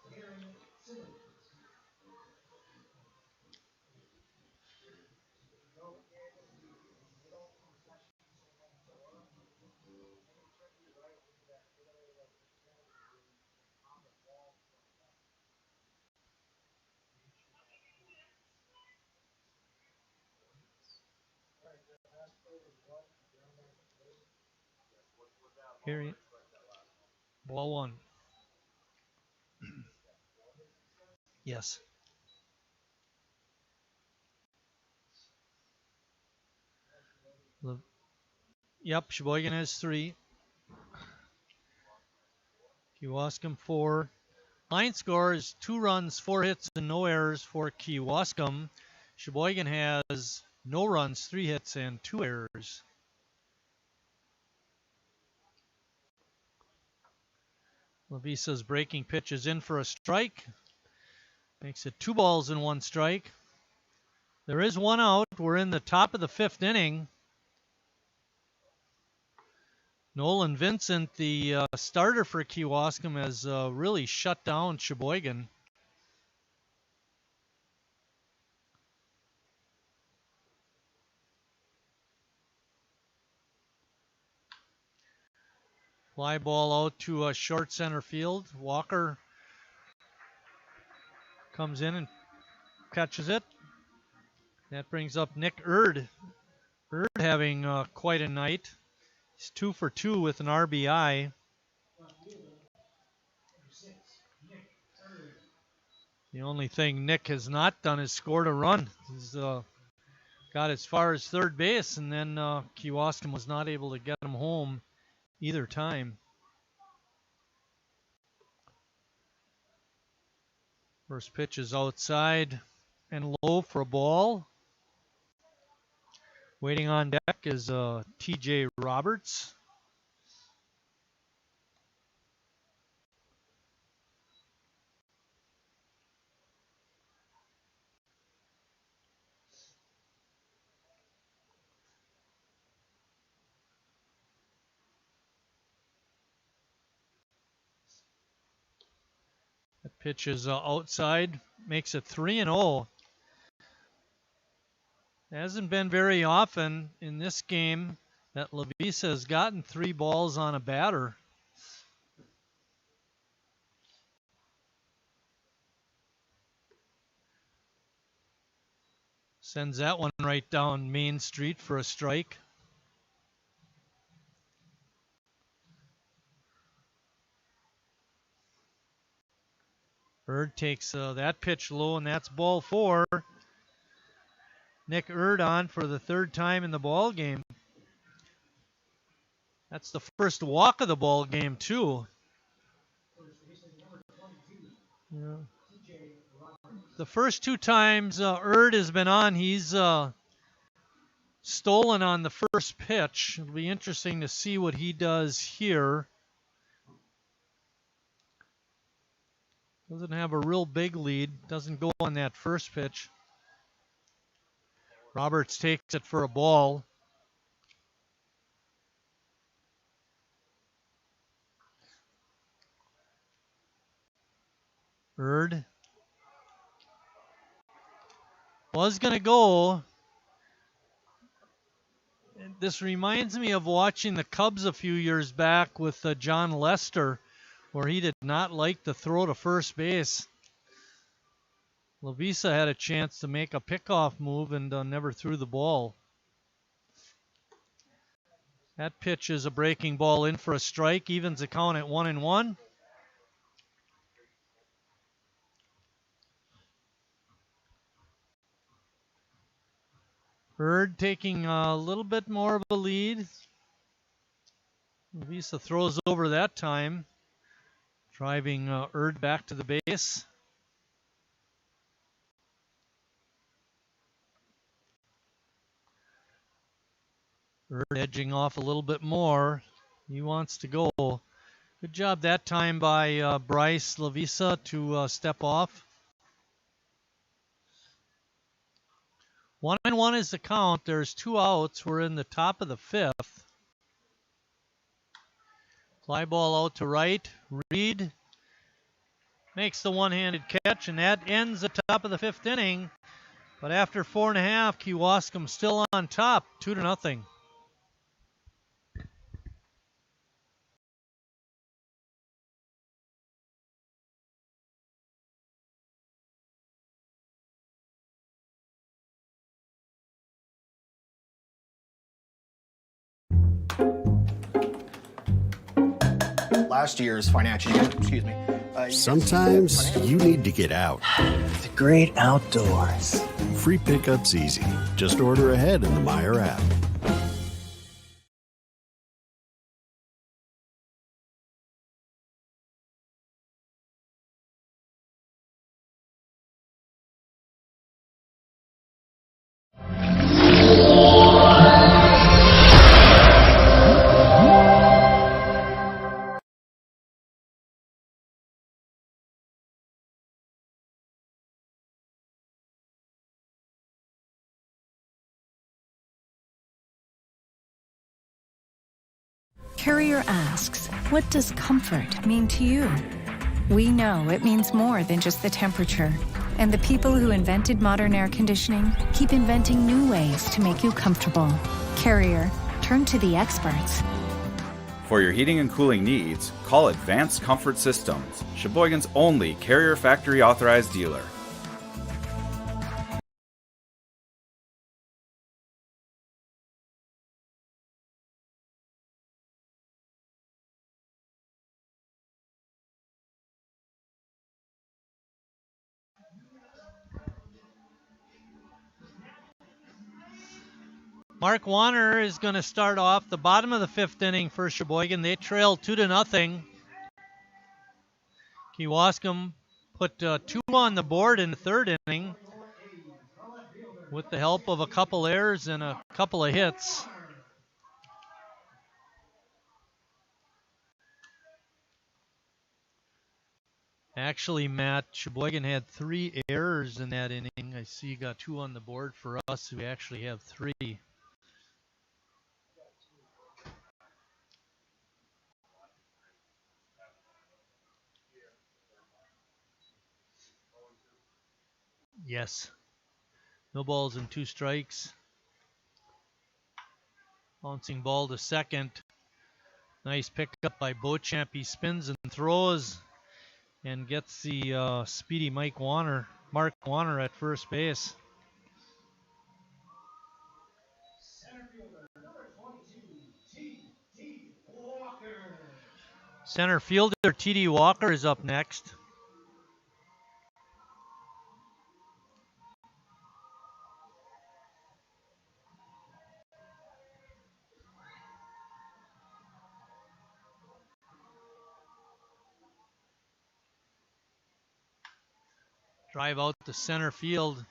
Harry, ball 1. Yes. Yep, Sheboygan has 3. Kewaskum 4. Line score is 2 runs, 4 hits, and no errors for Kewaskum. Sheboygan has no runs, 3 hits, and 2 errors. Lavisa's breaking pitch is in for a strike. Makes it 2 balls and 1 strike. There is 1 out. We're in the top of the 5th inning. Nolan Vincent, the starter for Kewaskum, has really shut down Sheboygan. Fly ball out to short center field. Walker comes in and catches it. That brings up Nick Erd. Erd having quite a night. He's 2 for 2 with an RBI. The only thing Nick has not done is scored a run. He's got as far as third base, and then Kewaskum was not able to get him home either time. First pitch is outside and low for a ball. Waiting on deck is TJ Roberts. The pitch is outside, makes it 3-0. It hasn't been very often in this game that Lavisa has gotten 3 balls on a batter. Sends that one right down Main Street for a strike. Erd takes that pitch low, and that's ball 4. Nick Erd on for the 3rd time in the ball game. That's the first walk of the ball game too. Yeah. The first two times Erd has been on, he's stolen on the first pitch. It'll be interesting to see what he does here. Doesn't have a real big lead. Doesn't go on that first pitch. Roberts takes it for a ball. Erd was going to go. This reminds me of watching the Cubs a few years back with John Lester, where he did not like to throw to first base. Lavisa had a chance to make a pickoff move and never threw the ball. That pitch is a breaking ball in for a strike, evens the count at 1-1. Erd taking a little bit more of a lead. Lavisa throws over that time, driving Erd back to the base. Erd edging off a little bit more. He wants to go. Good job that time by Bryce Lavisa to step off. 1-1 is the count. There's 2 outs. We're in the top of the 5th. Fly ball out to right. Reed makes the one-handed catch, and that ends the top of the 5th inning. But after 4.5, Kewaskum still on top, 2-0. Last year's financial year, excuse me. Sometimes you need to get out. The great outdoors. Free pickup's easy. Just order ahead in the Meyer app. Carrier asks, what does comfort mean to you? We know it means more than just the temperature. And the people who invented modern air conditioning keep inventing new ways to make you comfortable. Carrier, turn to the experts. For your heating and cooling needs, call Advanced Comfort Systems, Sheboygan's only Carrier factory authorized dealer. Mark Warner is going to start off the bottom of the 5th inning for Sheboygan. They trail 2-0. Kewaskum put 2 on the board in the 3rd inning with the help of a couple errors and a couple of hits. Actually, Matt, Sheboygan had 3 errors in that inning. I see you got 2 on the board for us. We actually have 3. Yes. No balls and 2 strikes. Bouncing ball to second. Nice pickup by Beauchamp. He spins and throws and gets the speedy Mark Warner at first base. Center fielder T.D. Walker is up next. Drive out to center field.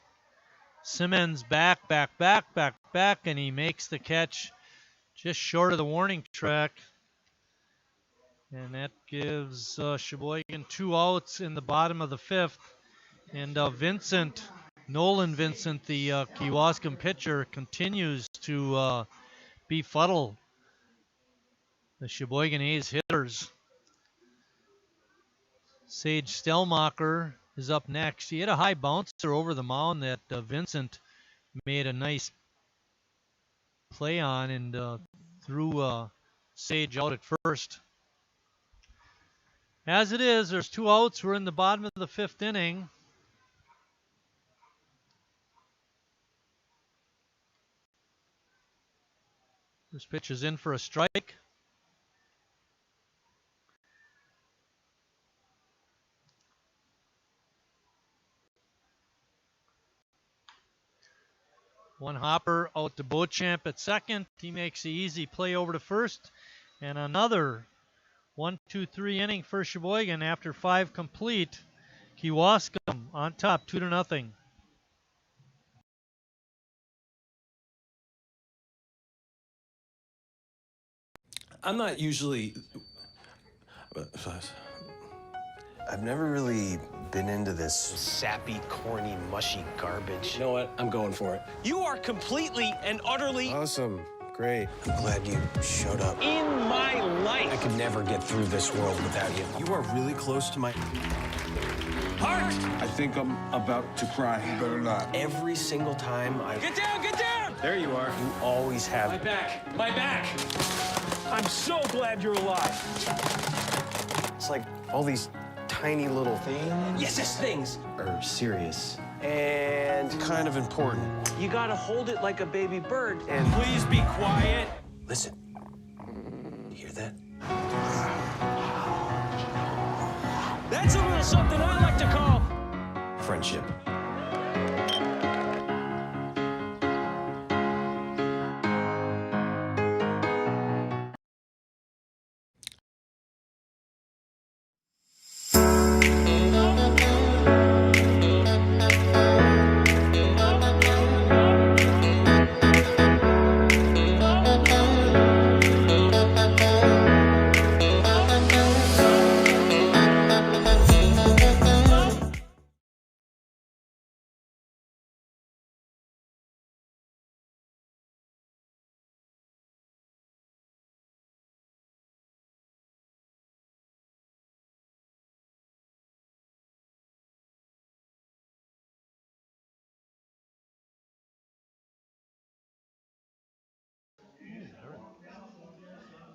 Simmons back, and he makes the catch just short of the warning track. And that gives Sheboygan 2 outs in the bottom of the 5th. And Nolan Vincent, the Kewaskum pitcher, continues to befuddle the Sheboygan A's hitters. Sage Stellmacher is up next. He had a high bouncer over the mound that Vincent made a nice play on and threw Sage out at first. As it is, there's 2 outs. We're in the bottom of the 5th inning. This pitch is in for a strike. One hopper out to Beauchamp at second. He makes the easy play over to first. And another 1-2-3 inning for Sheboygan after 5 complete. Kewaskum on top, 2-0. I'm not usually... I've never really been into this sappy, corny, mushy garbage. You know what? I'm going for it. You are completely and utterly Awesome. Great. I'm glad you showed up. in my life. I could never get through this world without you. You are really close to my... Heart! I think I'm about to cry. You better not. Every single time I... Get down, get down! There you are. You always My have... back, my back. I'm so glad you're alive. It's like all these tiny little things... Yes, things. ...are serious and kind of important. You gotta hold it like a baby bird. And please be quiet. listen. You hear that? That's a little something I like to call Friendship.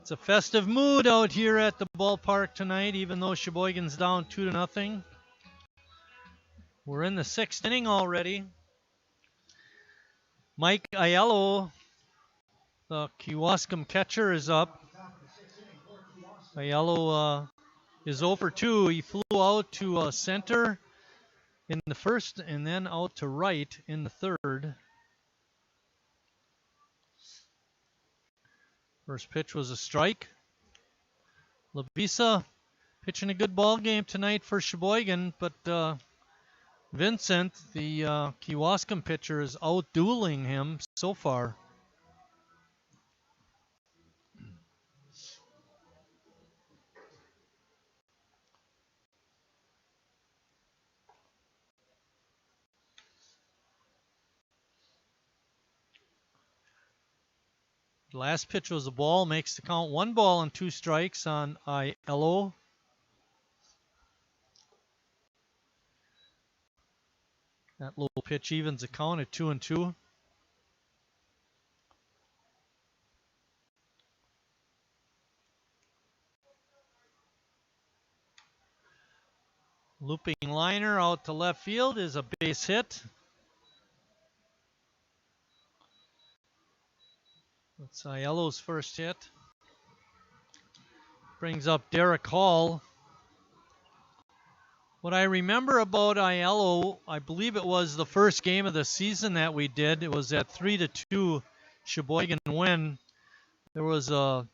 It's a festive mood out here at the ballpark tonight, even though Sheboygan's down 2-0. We're in the 6th inning already. Mike Aiello, the Kewaskum catcher, is up. Aiello is 0 for 2. He flew out to center in the 1st and then out to right in the 3rd. First pitch was a strike. Lavisa pitching a good ball game tonight for Sheboygan, but Vincent, the Kewaskum pitcher, is out-dueling him so far. The last pitch was a ball, makes the count 1 ball and 2 strikes on Aiello. That low pitch evens the count at 2-2. Looping liner out to left field is a base hit. That's Aiello's first hit. Brings up Derek Hall. What I remember about Aiello, I believe it was the first game of the season that we did. It was that 3-2 Sheboygan win. There was a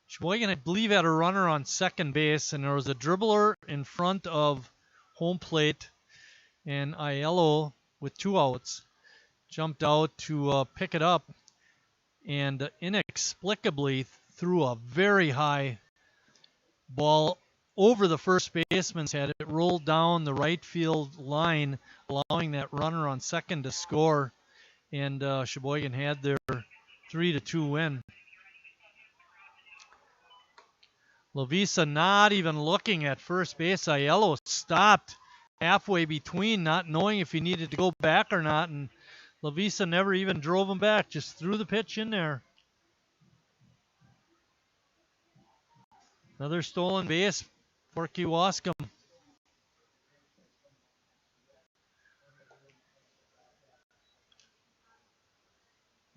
Sheboygan, I believe, had a runner on second base, and there was a dribbler in front of home plate. And Aiello, with 2 outs, jumped out to pick it up and inexplicably threw a very high ball over the first baseman's head. It rolled down the right field line, allowing that runner on second to score. And Sheboygan had their 3-2 win. Lavisa not even looking at first base. Aiello stopped halfway between, not knowing if he needed to go back or not, and Lavisa never even drove him back, just threw the pitch in there. Another stolen base for Kewaskum.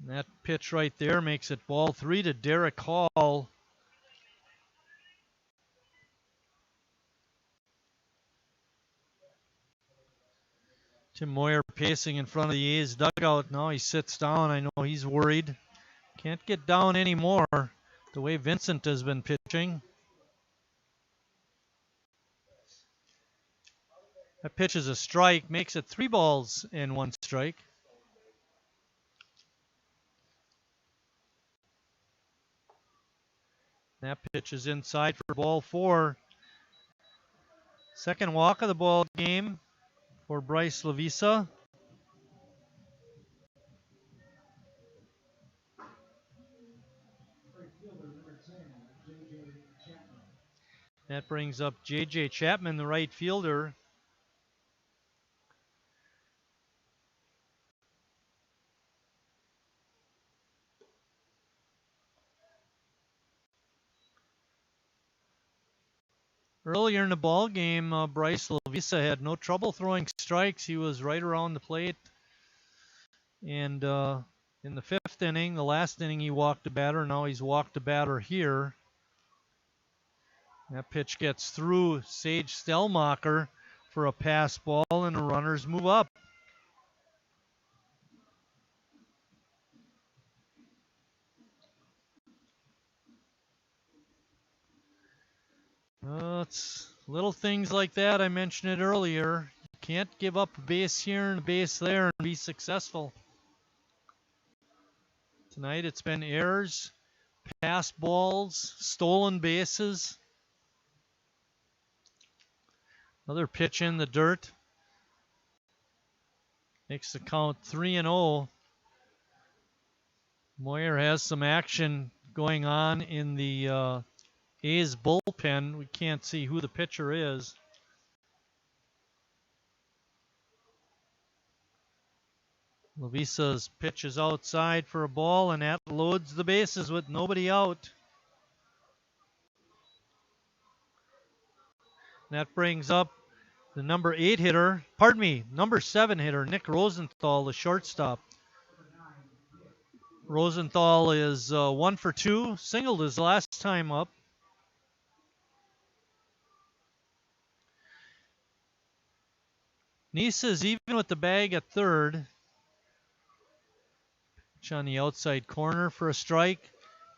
And that pitch right there makes it ball 3 to Derek Hall. Tim Moyer pacing in front of the A's dugout. Now he sits down. I know he's worried. Can't get down anymore the way Vincent has been pitching. That pitch is a strike, makes it 3 balls and 1 strike. That pitch is inside for ball 4. Second walk of the ball game for Bryce Lavisa. That brings up J.J. Chapman, the right fielder. Earlier in the ball game, Bryce Lavisa had no trouble throwing strikes. He was right around the plate. And in the 5th inning, the last inning, he walked a batter. Now he's walked a batter here. That pitch gets through Sage Stelmacher for a pass ball, and the runners move up. It's little things like that. I mentioned it earlier. You can't give up a base here and a base there and be successful. Tonight it's been errors, pass balls, stolen bases. Another pitch in the dirt. Makes the count 3-0. Moyer has some action going on in the A's bullpen. We can't see who the pitcher is. Lavisa's pitch is outside for a ball, and that loads the bases with nobody out. And that brings up the number 7 hitter, Nick Rosenthal, the shortstop. Rosenthal is 1 for 2, singled his last time up. Nisa is even with the bag at third. Pitch on the outside corner for a strike.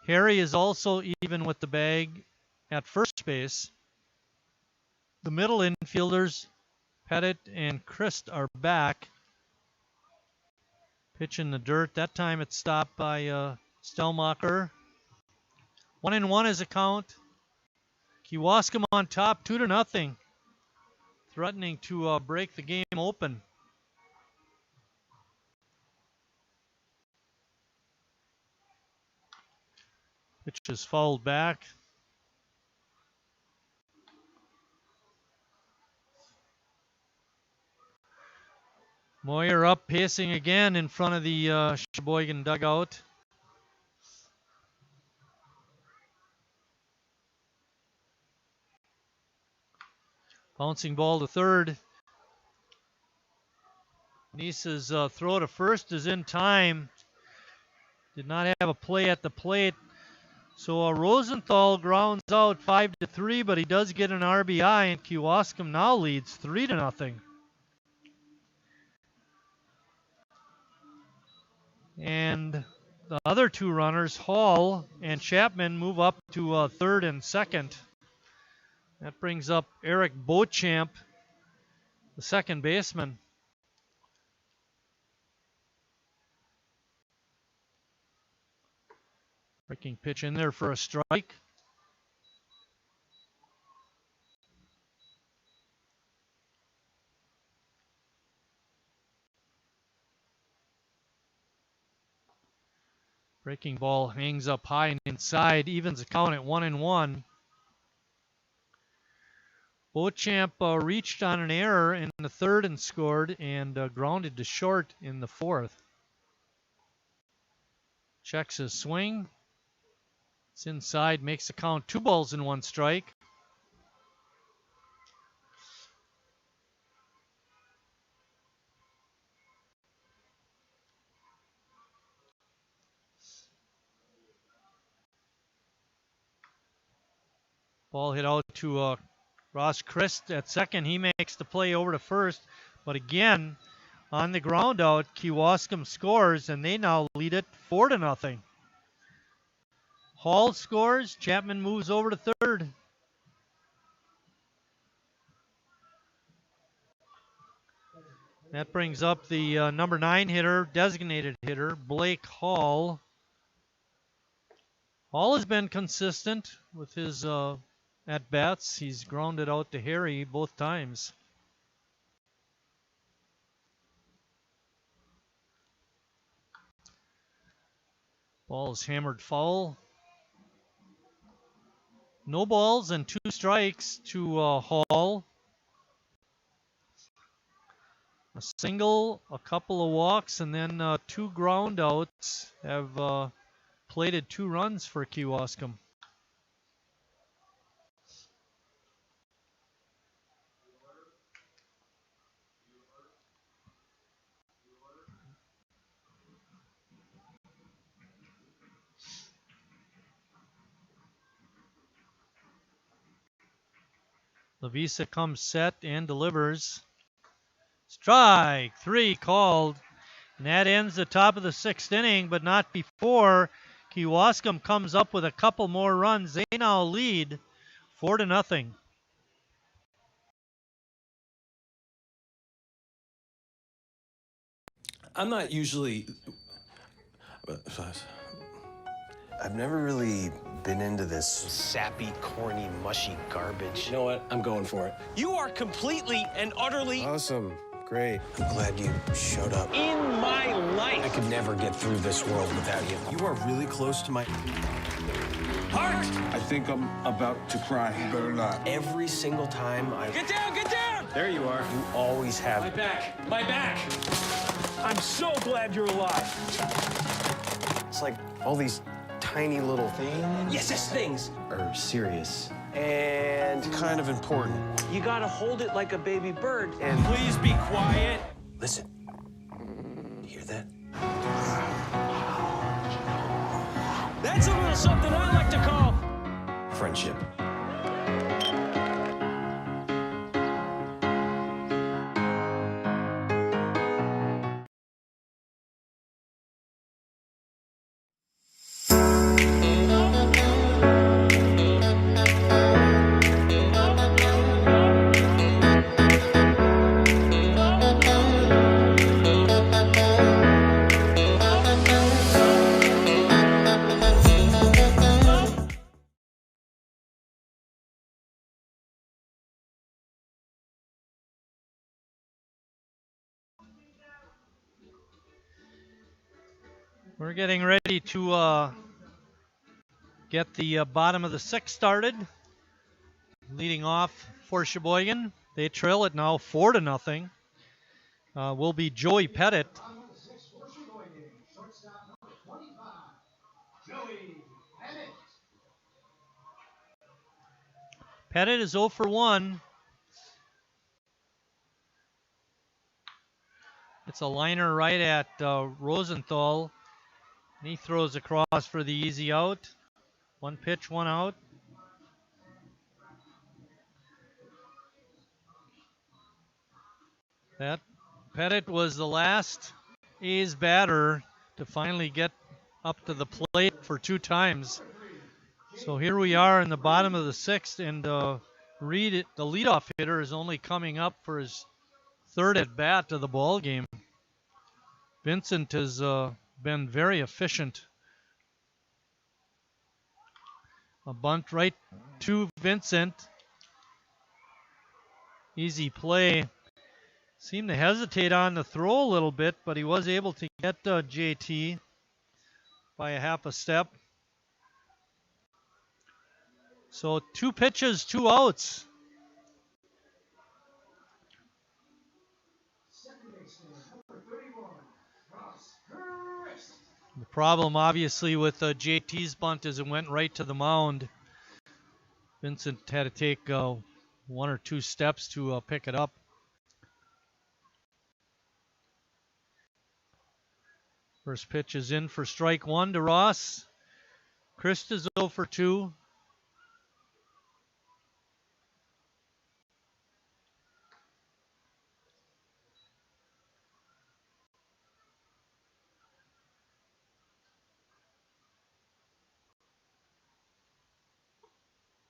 Harry is also even with the bag at first base. The middle infielders, Pettit and Christ, are back. Pitch in the dirt. That time it's stopped by Stelmacher. 1-1 is a count. Kewaskum on top, 2-0. Threatening to break the game open. Pitch is fouled back. Moyer up, pacing again in front of the Sheboygan dugout. Bouncing ball to third. Nisa's throw to first is in time. Did not have a play at the plate. So Rosenthal grounds out 5-3, but he does get an RBI, and Kewaskum now leads 3-0. And the other 2 runners, Hall and Chapman, move up to third and second. That brings up Eric Beauchamp the second baseman. Breaking pitch in there for a strike. Breaking ball hangs up high and inside, evens the count at 1-1. Beauchamp reached on an error in the third and scored, and grounded to short in the fourth. Checks his swing. It's inside, makes the count 2-1 strike. Ball hit out to Ross Christ at second. He makes the play over to first. But again, on the ground out, Kewaskum scores, and they now lead it 4-0. Hall scores. Chapman moves over to third. That brings up the number 9 hitter, designated hitter, Blake Hall. Hall has been consistent with his at-bats. He's grounded out to Harry both times. Ball is hammered foul. No balls and 2 strikes to Hall. A single, a couple of walks, and then 2 ground outs have plated 2 runs for Kewaskum. Lavisa comes set and delivers. Strike 3 called. And that ends the top of the 6th inning, but not before. Kewaskum comes up with a couple more runs. They now lead 4-0. I'm not usually... I've never really been into this sappy, corny, mushy garbage. You know what? I'm going for it. You are completely and utterly... Awesome. Great. I'm glad you showed up. In my life! I could never get through this world without you. You are really close to my... heart! I think I'm about to cry. You better not. Every single time I... Get down! Get down! There you are. You always have... My back! My back! I'm so glad you're alive. It's like all these tiny little things. Yes, things are serious and kind of important. You gotta hold it like a baby bird and Please be quiet. listen. You hear that? That's a little something I like to call Friendship. We're getting ready to get the bottom of the 6th started. Leading off for Sheboygan. They trail it now 4-0. Will be Joey Pettit. Pettit is 0 for 1. It's a liner right at Rosenthal. And he throws across for the easy out. 1 pitch, 1 out. That Pettit was the last A's batter to finally get up to the plate for 2 times. So here we are in the bottom of the 6th, and Reed, the leadoff hitter, is only coming up for his third at bat of the ball game. Vincent has been very efficient. A bunt right to Vincent. Easy play. Seemed to hesitate on the throw a little bit, but he was able to get JT by a half a step. So 2 pitches, 2 outs. The problem, obviously, with JT's bunt is it went right to the mound. Vincent had to take 1 or 2 steps to pick it up. First pitch is in for strike 1 to Ross. Christ is 0 for 2.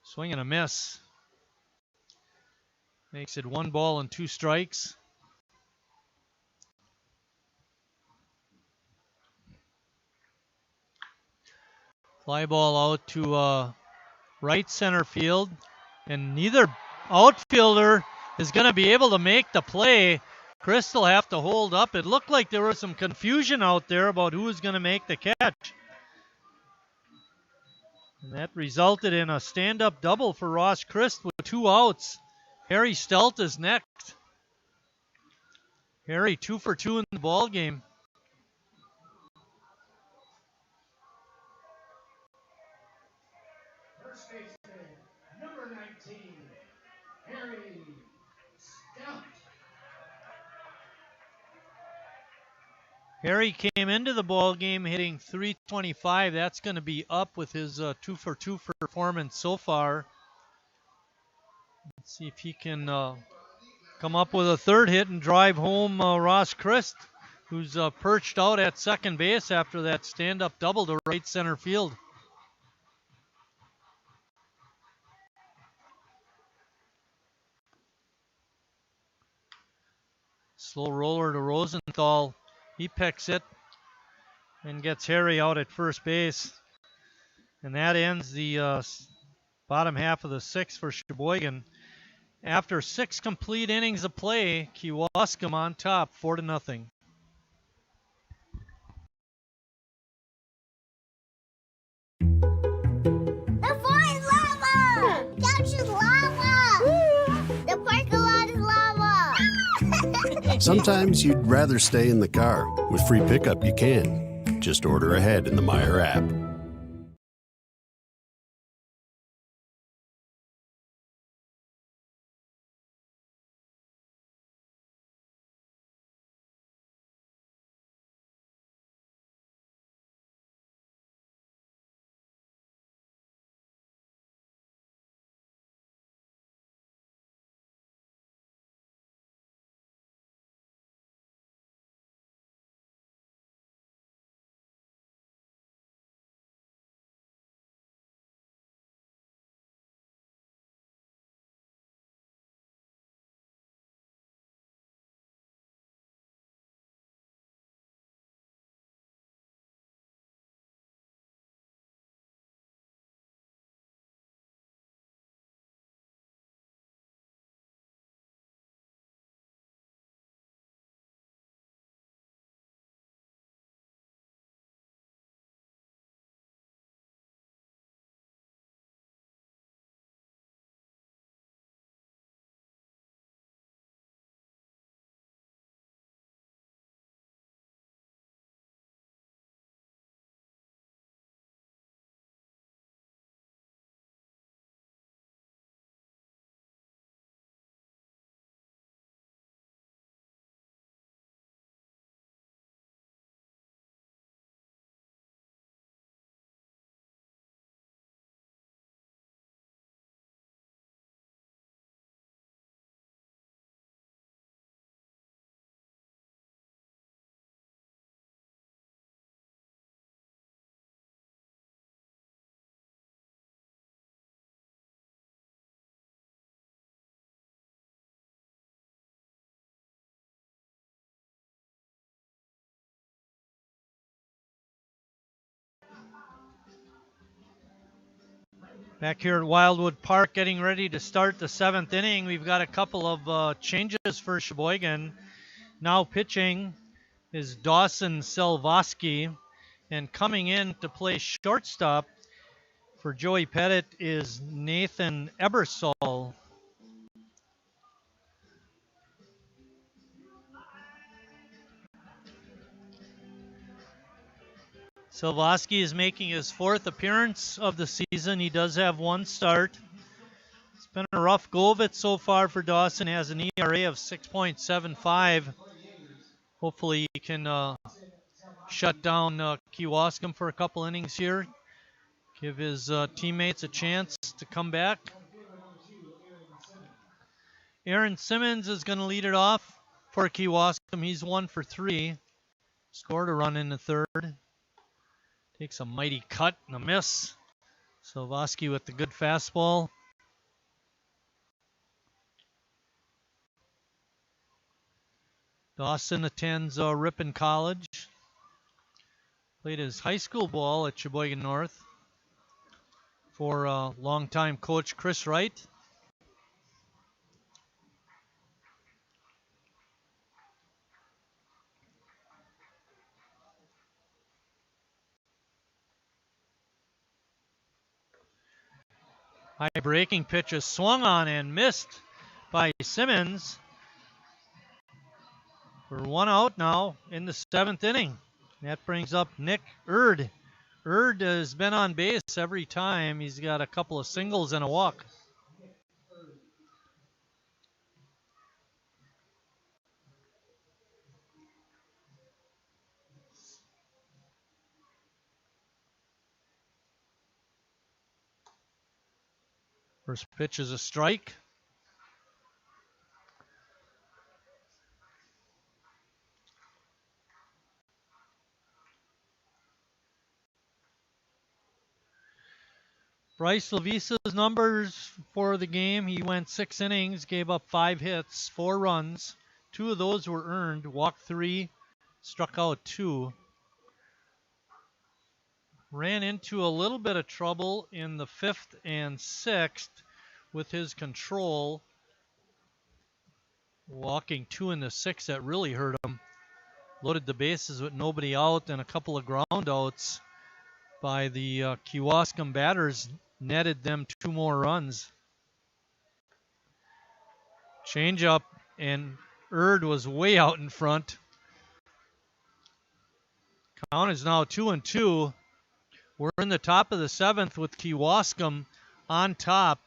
Swing and a miss. Makes it 1 ball and 2 strikes. Fly ball out to right center field. And neither outfielder is going to be able to make the play. Chris will have to hold up. It looked like there was some confusion out there about who was going to make the catch. And that resulted in a stand-up double for Ross Christ with 2 outs. Harry Stelt is next. Harry 2 for 2 in the ball game. First baseman, number 19, Harry Stout. Harry came into the ball game hitting .325. That's going to be up with his 2 for 2 performance so far. Let's see if he can come up with a third hit and drive home Ross Christ, who's perched out at second base after that stand-up double to right center field. Slow roller to Rosenthal. He picks it and gets Harry out at first base. And that ends the bottom half of the 6th for Sheboygan. After 6 complete innings of play, Kewaskum on top, 4-0. The fort is lava! Couch is lava! The parking lot is lava! Sometimes you'd rather stay in the car. With free pickup, you can. Just order ahead in the Meijer app. Back here at Wildwood Park, getting ready to start the 7th inning. We've got a couple of changes for Sheboygan. Now pitching is Dawson Selvaski, and coming in to play shortstop for Joey Pettit is Nathan Ebersol. Selvaski is making his 4th appearance of the season. He does have 1 start. It's been a rough go of it so far for Dawson. He has an ERA of 6.75. Hopefully he can shut down Kewaskum for a couple innings here. Give his teammates a chance to come back. Aaron Simmons is going to lead it off for Kewaskum. He's 1 for 3. Scored a run in the 3rd. Takes a mighty cut and a miss. Selvaski with the good fastball. Dawson attends Ripon College. Played his high school ball at Sheboygan North for longtime coach Chris Wright. High breaking pitch is swung on and missed by Simmons. For 1 out now in the 7th inning. That brings up Nick Erd. Erd has been on base every time. He's got a couple of singles and a walk. First pitch is a strike. Bryce Levisa's numbers for the game: he went 6 innings, gave up 5 hits, 4 runs. 2 of those were earned, walked 3, struck out 2. Ran into a little bit of trouble in the 5th and 6th with his control. Walking 2 in the 6th, that really hurt him. Loaded the bases with nobody out, and a couple of ground outs by the Kewaskum batters netted them 2 more runs. Change up, and Erd was way out in front. Count is now 2-2. We're in the top of the 7th with Kewaskum on top,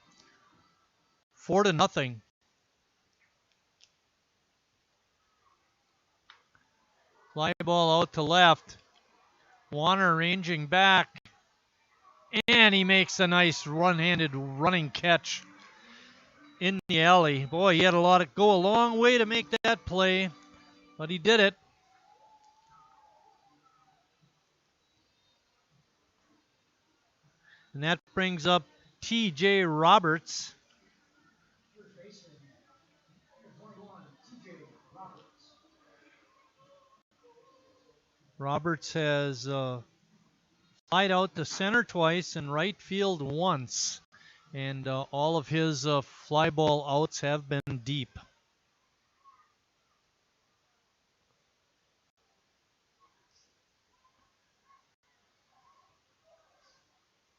4-0. Fly ball out to left. Warner ranging back, and he makes a nice one-handed running catch in the alley. Boy, he had to go a long way to make that play, but he did it. And that brings up T.J. Roberts. Roberts has flied out to center twice and right field once. And all of his fly ball outs have been deep.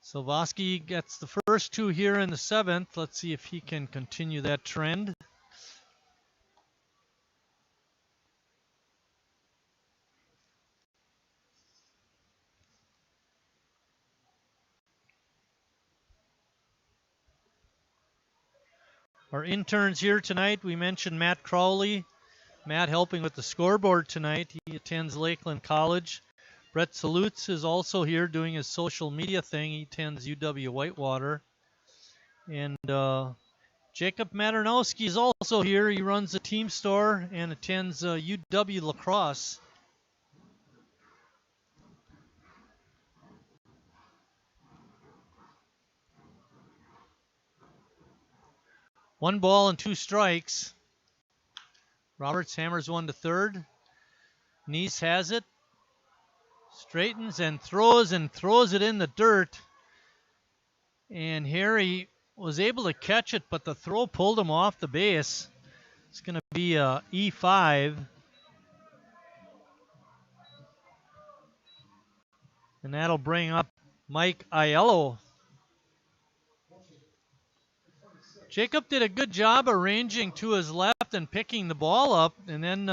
Selvaski gets the first 2 here in the 7th. Let's see if he can continue that trend. Our interns here tonight, we mentioned Matt Crowley. Matt helping with the scoreboard tonight. He attends Lakeland College. Brett Salutes is also here doing his social media thing. He attends UW-Whitewater. And Jacob Maternowski is also here. He runs a team store and attends UW-La Crosse. One ball and 2 strikes. Roberts hammers one to third. Neese has it. Straightens and throws it in the dirt. And Harry was able to catch it, but the throw pulled him off the base. It's going to be a E5. And that'll bring up Mike Aiello. Jacob did a good job arranging to his left and picking the ball up, and then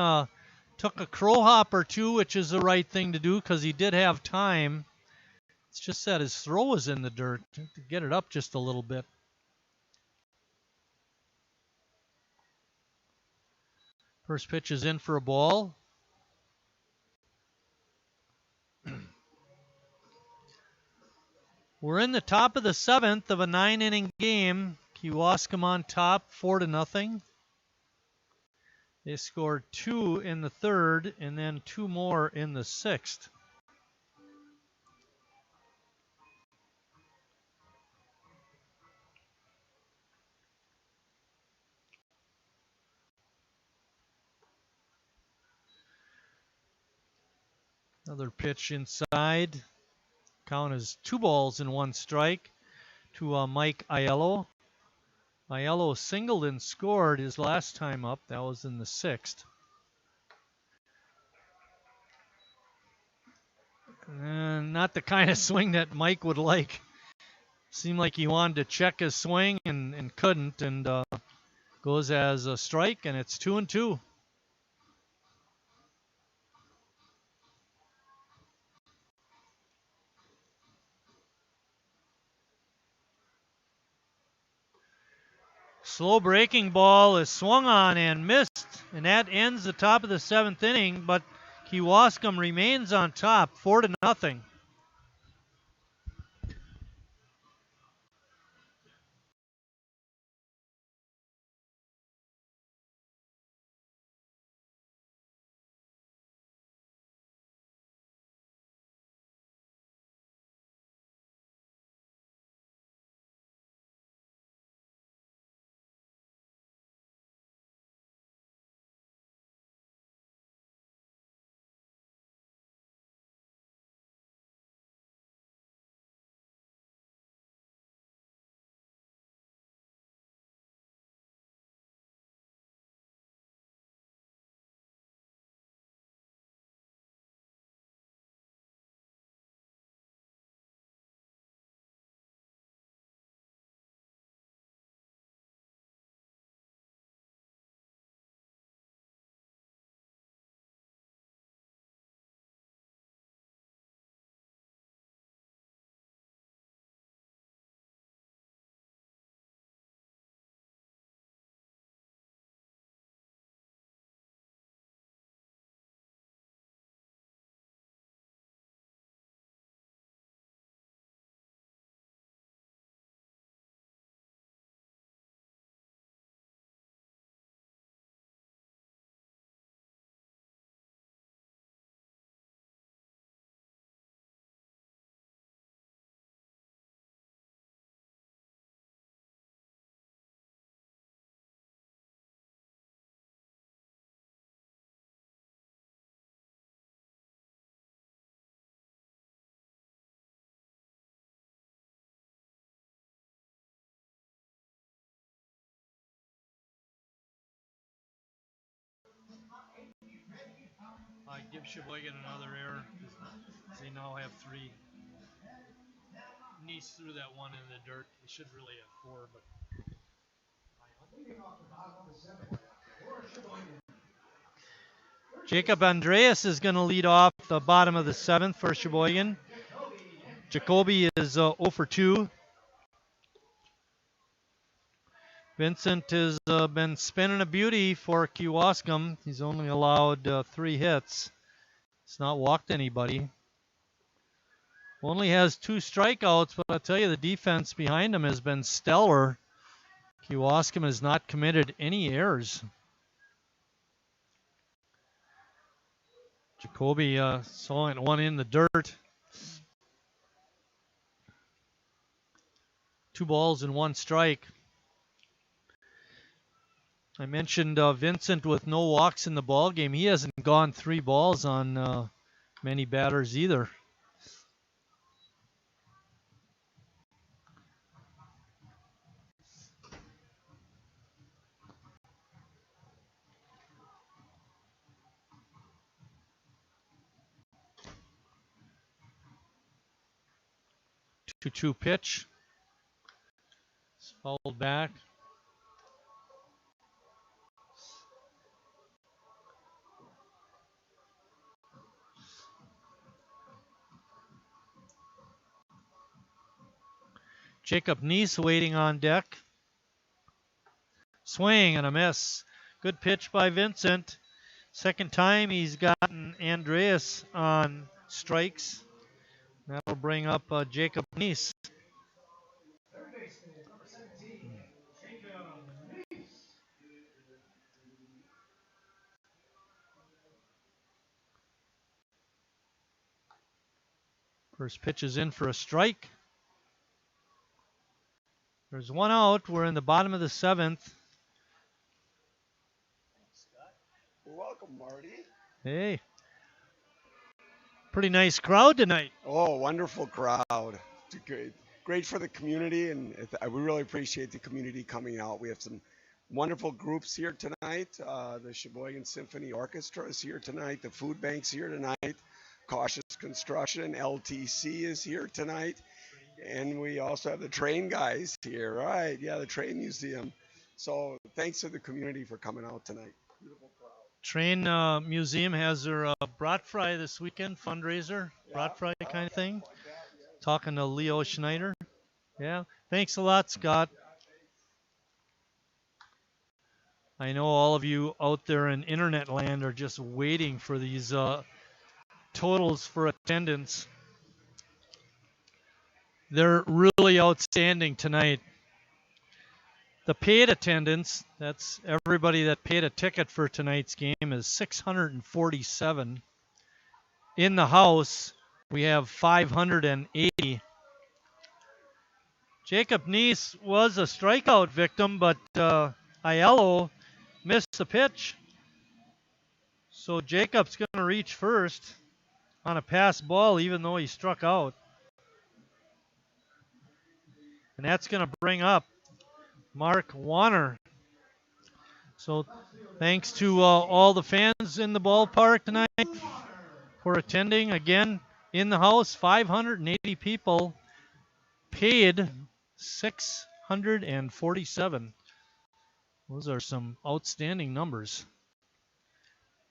took a crow hop or two, which is the right thing to do because he did have time. It's just that his throw was in the dirt to get it up just a little bit. First pitch is in for a ball. We're in the top of the 7th of a 9-inning game. Kewaskum on top, 4-0. They scored 2 in the 3rd and then 2 more in the 6th. Another pitch inside. Count is 2 balls and 1 strike to Mike Aiello. Aiello singled and scored his last time up. That was in the 6th. Not the kind of swing that Mike would like. Seemed like he wanted to check his swing and couldn't, and goes as a strike, and it's 2-2. Slow breaking ball is swung on and missed, and that ends the top of the 7th inning, but Kewaskum remains on top, 4-0. I give Sheboygan another error because they now have 3. Nice threw that one in the dirt. They should really have 4, but Jacob Andreas is going to lead off the bottom of the 7th for Sheboygan. Jacoby is 0 for 2. Vincent has been spinning a beauty for Kewaskum. He's only allowed 3 hits. He's not walked anybody. Only has 2 strikeouts, but I'll tell you, the defense behind him has been stellar. Kewaskum has not committed any errors. Jacoby saw it one in the dirt. 2 balls and 1 strike. I mentioned Vincent with no walks in the ball game. He hasn't gone 3 balls on many batters either. 2-2 pitch. It's fouled back. Jacob Neese waiting on deck. Swing and a miss. Good pitch by Vincent. Second time he's gotten Andreas on strikes. That'll bring up Jacob Neese. Third baseman, number 17, Jacob Neese. First pitch is in for a strike. There's one out. We're in the bottom of the 7th. Welcome, Marty. Hey. Pretty nice crowd tonight. Oh, wonderful crowd. It's great for the community, and we really appreciate the community coming out. We have some wonderful groups here tonight. The Sheboygan Symphony Orchestra is here tonight. The Food Bank's here tonight. Cautious Construction, LTC is here tonight. And we also have the train guys here, right? Yeah, the train museum. So thanks to the community for coming out tonight. Beautiful crowd. Train Museum has their brat fry this weekend, fundraiser, brat fry kind of thing. Talking to Leo Schneider. Yeah, thanks a lot, Scott. I know all of you out there in internet land are just waiting for these totals for attendance. They're really outstanding tonight. The paid attendance, that's everybody that paid a ticket for tonight's game, is 647. In the house, we have 580. Jacob Neese was a strikeout victim, but Aiello missed the pitch. So Jacob's going to reach first on a pass ball, even though he struck out. And that's going to bring up Mark Warner. So thanks to all the fans in the ballpark tonight for attending. Again, in the house, 580 people. Paid 647. Those are some outstanding numbers.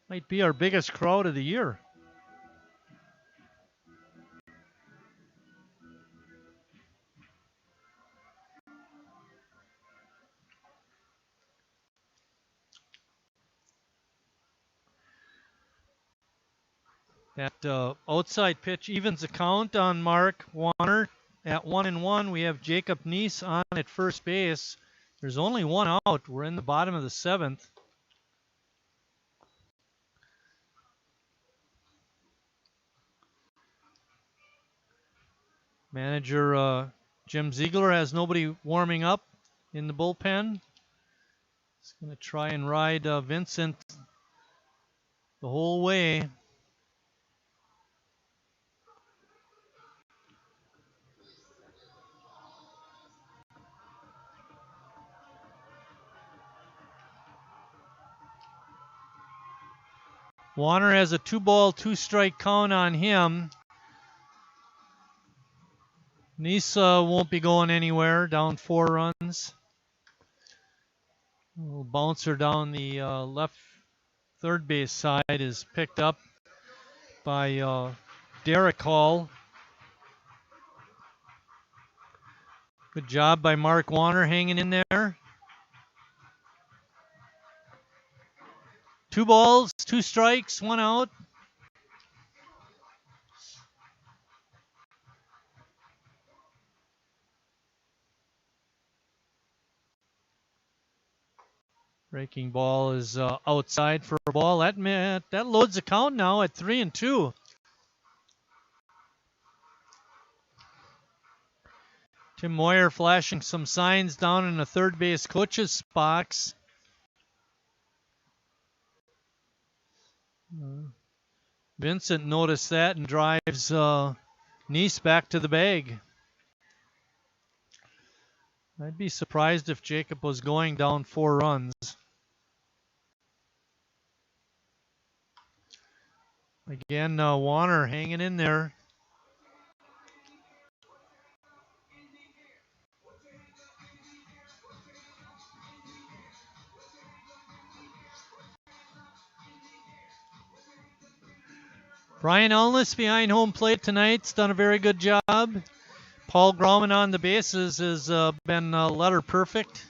Might be our biggest crowd of the year. That outside pitch evens the count on Mark Warner. At 1-1, we have Jacob Neese on at first base. There's only one out. We're in the bottom of the 7th. Manager Jim Ziegler has nobody warming up in the bullpen. He's going to try and ride Vincent the whole way. Warner has a 2-ball, 2-strike count on him. Neese won't be going anywhere, down 4 runs. A little bouncer down the left third base side is picked up by Derek Hall. Good job by Mark Warner hanging in there. 2 balls, 2 strikes, 1 out. Breaking ball is outside for a ball. That loads the count now at 3-2. Tim Moyer flashing some signs down in the third base coach's box. Vincent noticed that and drives Neese back to the bag. I'd be surprised if Jacob was going down 4 runs. Again, Warner hanging in there. Brian Elness behind home plate tonight's done a very good job. Paul Grauman on the bases has been letter perfect.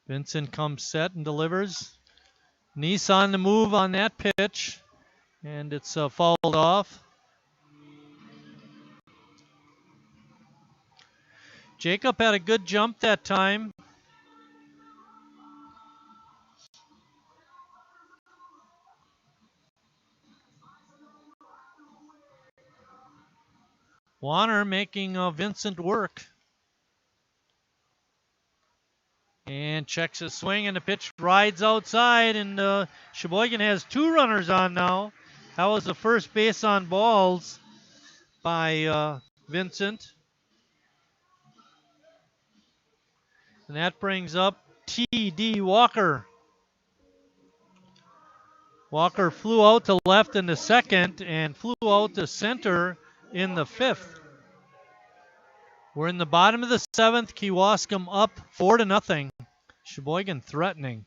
Vincent comes set and delivers. Neese on the move on that pitch, and it's fouled off. Jacob had a good jump that time. Warner making Vincent work. And checks his swing, and the pitch rides outside, and Sheboygan has 2 runners on now. That was the first base on balls by Vincent. And that brings up T.D. Walker. Walker flew out to left in the second and flew out to center in the 5th. We're in the bottom of the 7th. Kewaskum up 4-0. Sheboygan threatening.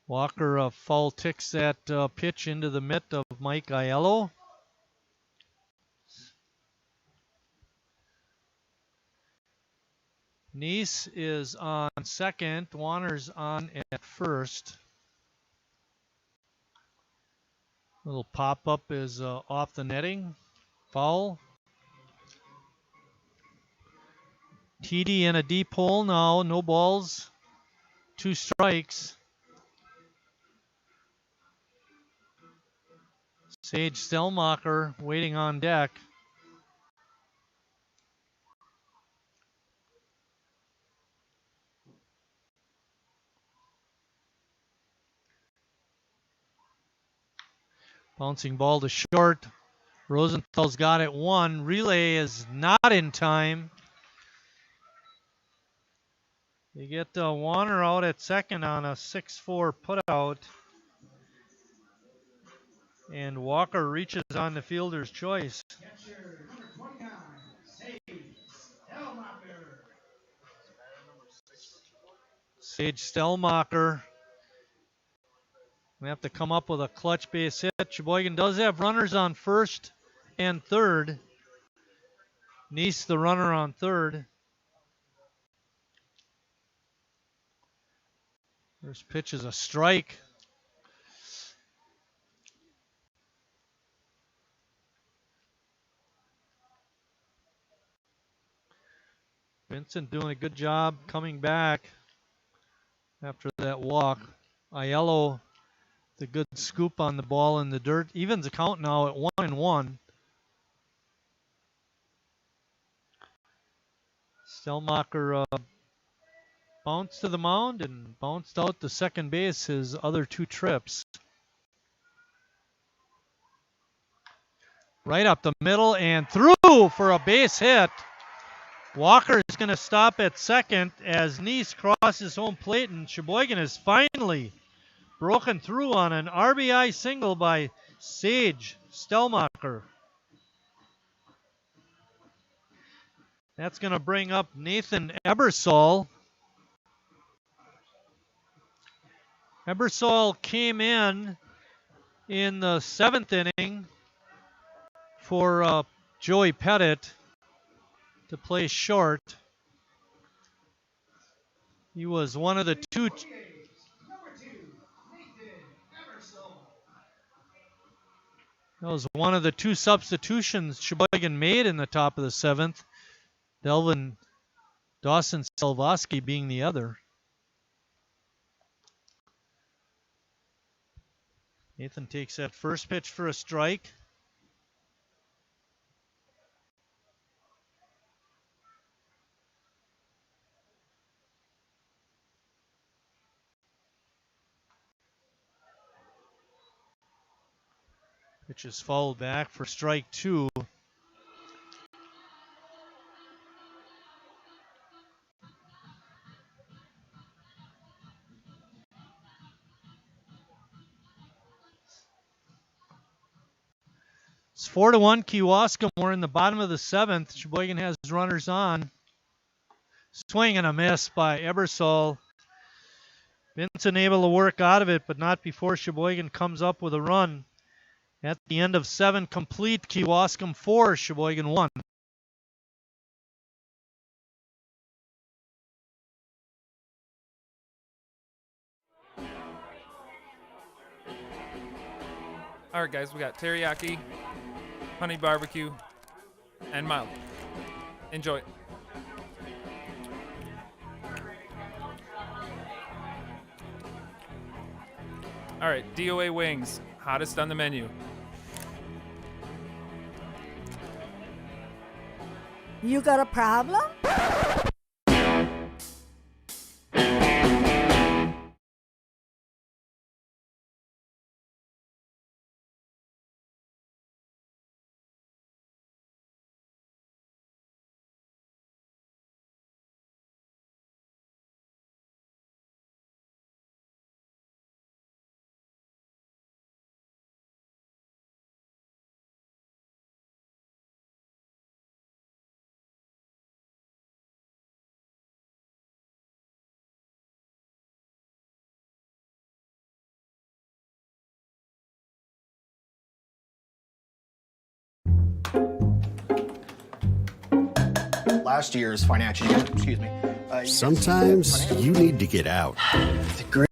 Walker foul ticks that pitch into the mitt of Mike Aiello. Neese is on second. Warner's on at first. Little pop-up is off the netting. Foul. TD in a deep hole now. No balls. 2 strikes. Sage Stelmacher waiting on deck. Bouncing ball to short. Rosenthal's got it 1. Relay is not in time. You get Warner out at second on a 6-4 putout. And Walker reaches on the fielder's choice. Catcher number 29, Sage Stelmacher. Sage Stelmacher. We have to come up with a clutch base hit. Sheboygan does have runners on first and third. Neese the runner on third. First pitch is a strike. Vincent doing a good job coming back after that walk. Aiello, the good scoop on the ball in the dirt. Evens the count now at 1-1. Stelmacher bounced to the mound and bounced out to second base his other 2 trips. Right up the middle and through for a base hit. Walker is going to stop at second as Neese crosses home plate, and Sheboygan is finally broken through on an RBI single by Sage Stelmacher. That's going to bring up Nathan Ebersol. Ebersol came in the 7th inning for Joey Pettit to play short. He was one of the 2. That was one of the 2 substitutions Sheboygan made in the top of the 7th. Delvin Dawson Selvosky being the other. Nathan takes that first pitch for a strike. Pitch is fouled back for strike 2. It's 4-1 Kewaskum. We're in the bottom of the 7th. Sheboygan has runners on. Swing and a miss by Ebersol. Vincent able to work out of it, but not before Sheboygan comes up with a run. At the end of 7 complete, Kewaskum 4, Sheboygan 1. All right, guys, we got teriyaki, honey barbecue, and mild. Enjoy. All right, DOA wings, hottest on the menu. You got a problem? Last year's financial year, excuse me. Sometimes you need to get out. It's a great.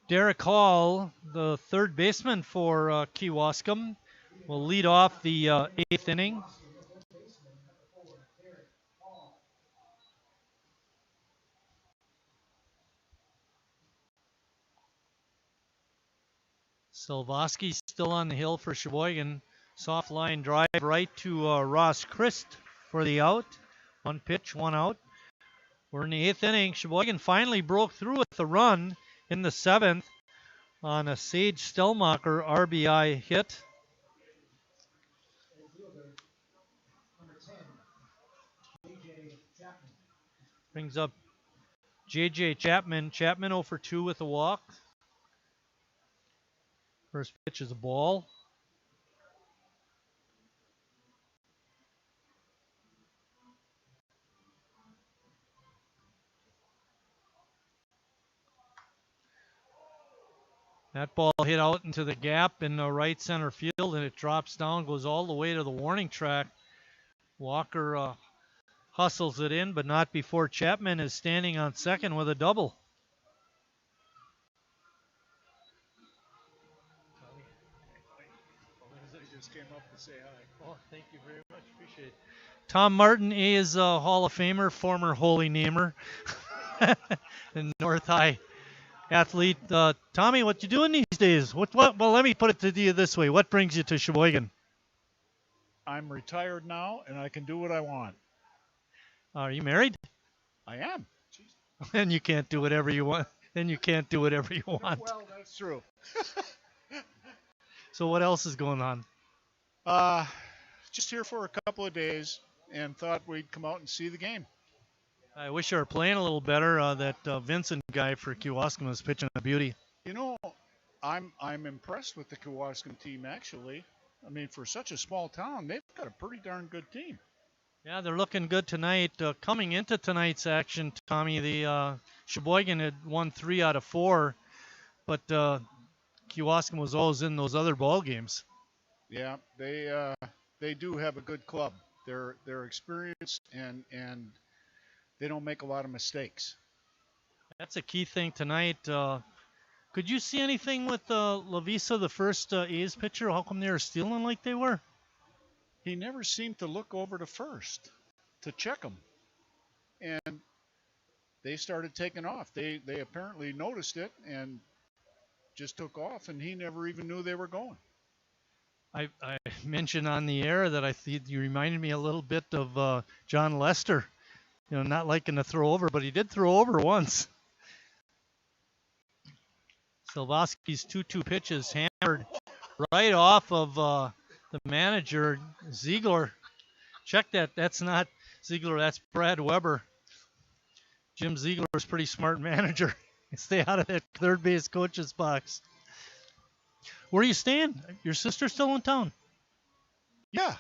Derek Hall, the third baseman for Kewaskum, will lead off the 8th inning. Silvoski still on the hill for Sheboygan. Soft line drive right to Ross Christ for the out. 1 pitch, 1 out. We're in the 8th inning. Sheboygan finally broke through with the run in the 7th on a Sage Stelmacher RBI hit. Brings up J.J. Chapman. Chapman 0 for 2 with a walk. First pitch is a ball. That ball hit out into the gap in the right center field, and it drops down, goes all the way to the warning track. Walker hustles it in, but not before Chapman is standing on second with a double. I just came up to say hi. Oh, thank you very much. Appreciate it. Tom Martin is a Hall of Famer, former Holy Namer, and North High athlete. Tommy, what you doing these days? What? Well, let me put it to you this way. What brings you to Sheboygan? I'm retired now, and I can do what I want. Are you married? I am. And you can't do whatever you want. Then you can't do whatever you want. Well, that's true. So what else is going on? Just here for a couple of days, and thought we'd come out and see the game. I wish you were playing a little better. That Vincent guy for Kewaskum is pitching a beauty. You know, I'm impressed with the Kewaskum team, actually. I mean, for such a small town, they've got a pretty darn good team. Yeah, they're looking good tonight. Coming into tonight's action, Tommy, the Sheboygan had won 3 out of 4, but Kewaskum was always in those other ball games. Yeah, they do have a good club. They're experienced and they don't make a lot of mistakes. That's a key thing tonight. Could you see anything with Lavisa, the first A's pitcher? How come they were stealing like they were? He never seemed to look over to first to check them. And they started taking off. They apparently noticed it and just took off, and he never even knew they were going. I mentioned on the air that I think you reminded me a little bit of John Lester. You know, not liking to throw over, but he did throw over once. Silvoski's 2-2 pitches hammered right off of the manager, Ziegler. Check that. That's not Ziegler. That's Brad Weber. Jim Ziegler is a pretty smart manager. Stay out of that third base coach's box. Where are you staying? Your sister's still in town? Yeah,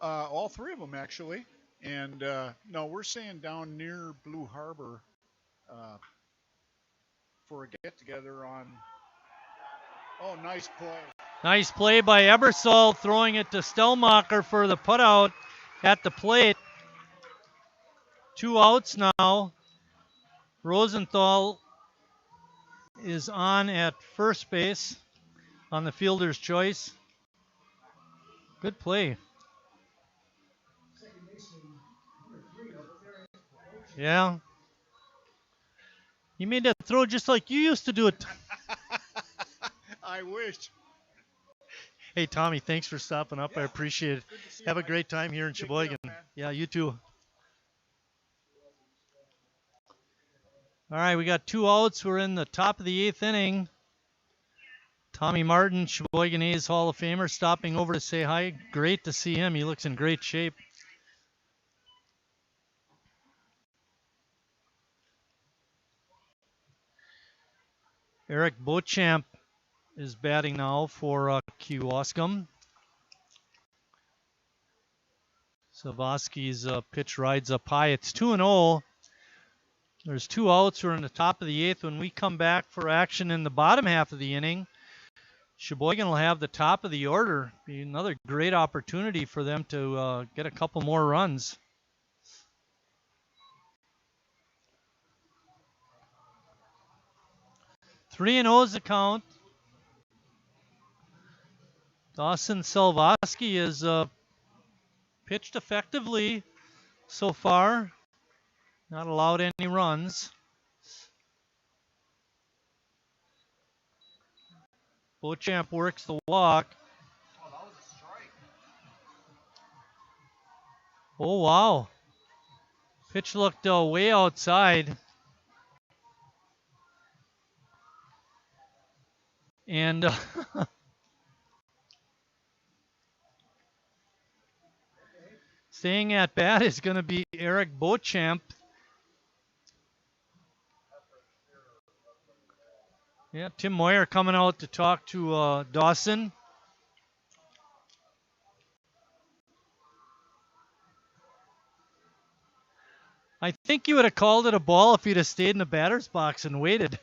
all three of them actually. And no, we're staying down near Blue Harbor for a get-together on. Oh, nice play. Nice play by Ebersol, throwing it to Stellmacher for the putout at the plate. 2 outs now. Rosenthal is on at first base on the fielder's choice. Good play. Yeah. He made that throw just like you used to do it. I wish. Hey, Tommy, thanks for stopping up. I appreciate it. Have a great time here in Sheboygan. Yeah, you too. All right, we got 2 outs. We're in the top of the 8th inning. Tommy Martin, Sheboygan A's Hall of Famer, stopping over to say hi. Great to see him. He looks in great shape. Eric Beauchamp is batting now for Kewaskum. Savosky's pitch rides up high. It's 2-0. There's 2 outs. We're in the top of the 8th. When we come back for action in the bottom half of the inning, Sheboygan will have the top of the order. Be another great opportunity for them to get a couple more runs. Three and 0 is the count. Dawson Salvosky has pitched effectively so far. Not allowed any runs. Beauchamp works the walk. Oh, wow. Pitch looked way outside. And staying at bat is going to be Eric Beauchamp. Yeah, Tim Moyer coming out to talk to Dawson. I think you would have called it a ball if he'd have stayed in the batter's box and waited.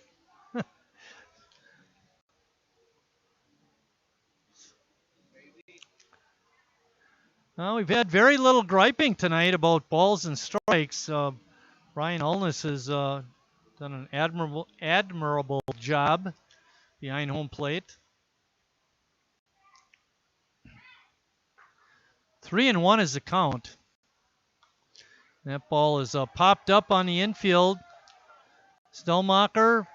Well, we've had very little griping tonight about balls and strikes. Brian Ulness has done an admirable job behind home plate. 3-1 is the count. That ball is popped up on the infield. Stellmacher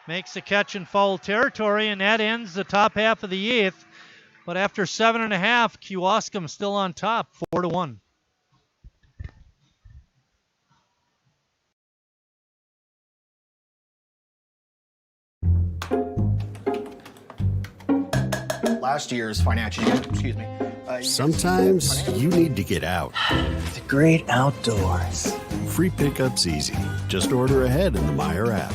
makes the catch in foul territory, and that ends the top half of the 8th. But after 7.5, Kewaskum still on top, 4-1. Last year's financial year, excuse me. Sometimes you need to get out. The great outdoors. Free pickup's easy. Just order ahead in the Meijer app.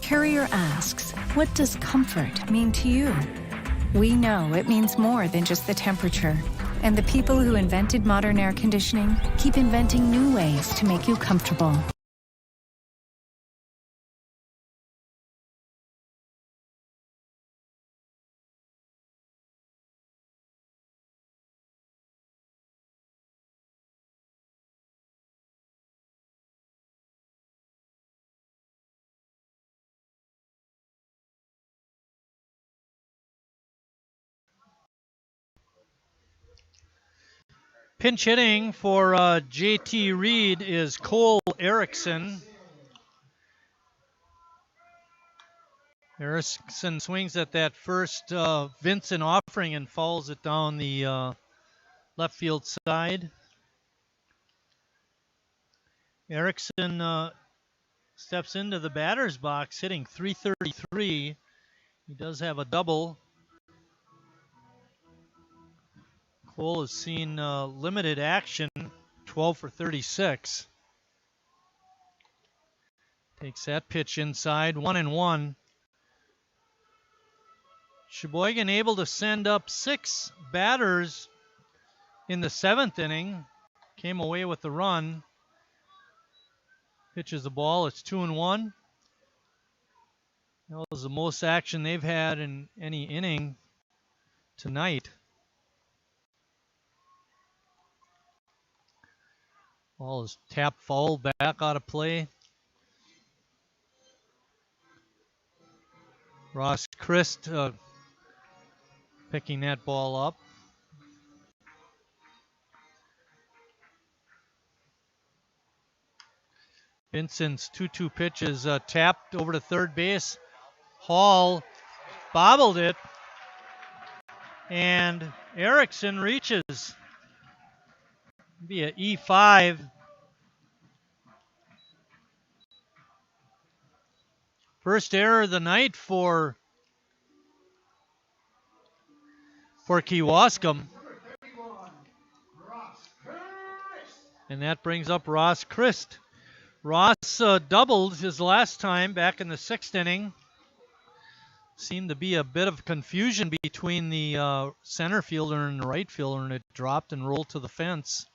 Carrier asks, what does comfort mean to you? We know it means more than just the temperature. And the people who invented modern air conditioning keep inventing new ways to make you comfortable. Pinch hitting for JT Reed is Cole Erickson. Erickson swings at that first Vincent offering and fouls it down the left field side. Erickson steps into the batter's box hitting .333. He does have a double. Cole has seen limited action, 12 for 36. Takes that pitch inside, 1-1. Sheboygan able to send up 6 batters in the 7th inning. Came away with the run. Pitches the ball, it's 2-1. That was the most action they've had in any inning tonight. Ball is tapped foul, back out of play. Ross Christ picking that ball up. Vincent's 2-2 pitch is tapped over to third base. Hall bobbled it. And Erickson reaches. Be an E5. First error of the night for Kewaskum. And that brings up Ross Christ. Ross doubled his last time back in the 6th inning. Seemed to be a bit of confusion between the center fielder and the right fielder, and it dropped and rolled to the fence.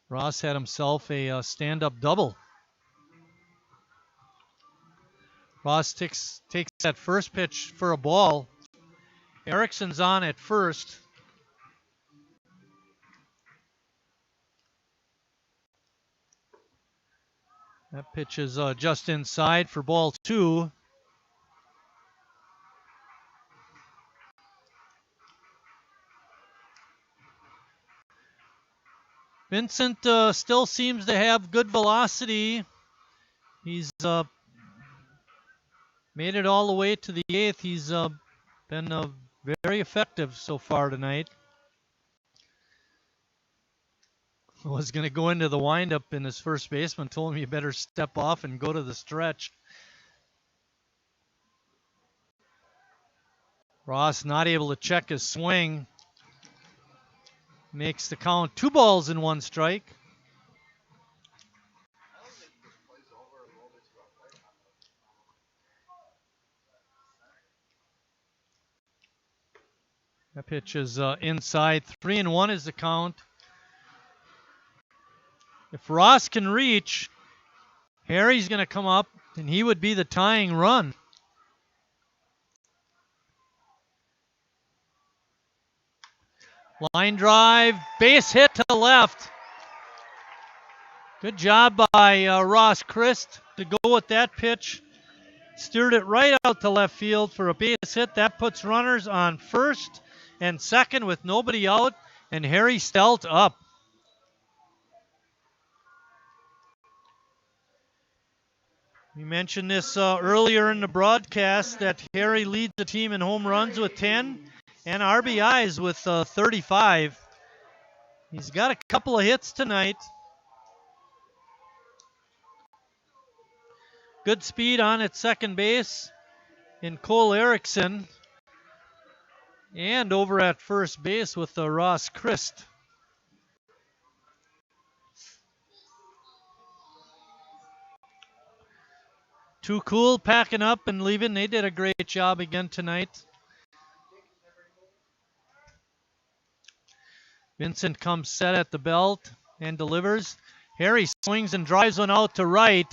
Ross had himself a stand-up double. Ross takes that first pitch for a ball. Erickson's on at first. That pitch is just inside for ball 2. Vincent still seems to have good velocity. He's made it all the way to the 8th. He's been very effective so far tonight. Was going to go into the windup, and his first baseman told him you better step off and go to the stretch. Ross not able to check his swing. Makes the count 2 balls and 1 strike. That pitch is inside. 3-1 is the count. If Ross can reach, Harry's going to come up, and he would be the tying run. Line drive, base hit to left. Good job by Ross Christ to go with that pitch. Steered it right out to left field for a base hit. That puts runners on first and second with nobody out, and Harry Stelt up. We mentioned this earlier in the broadcast that Harry leads the team in home runs with 10 and RBIs with 35. He's got a couple of hits tonight. Good speed on at second base in Cole Erickson. And over at first base with Ross Christ. Too Cool packing up and leaving. They did a great job again tonight. Vincent comes set at the belt and delivers. Harry swings and drives one out to right.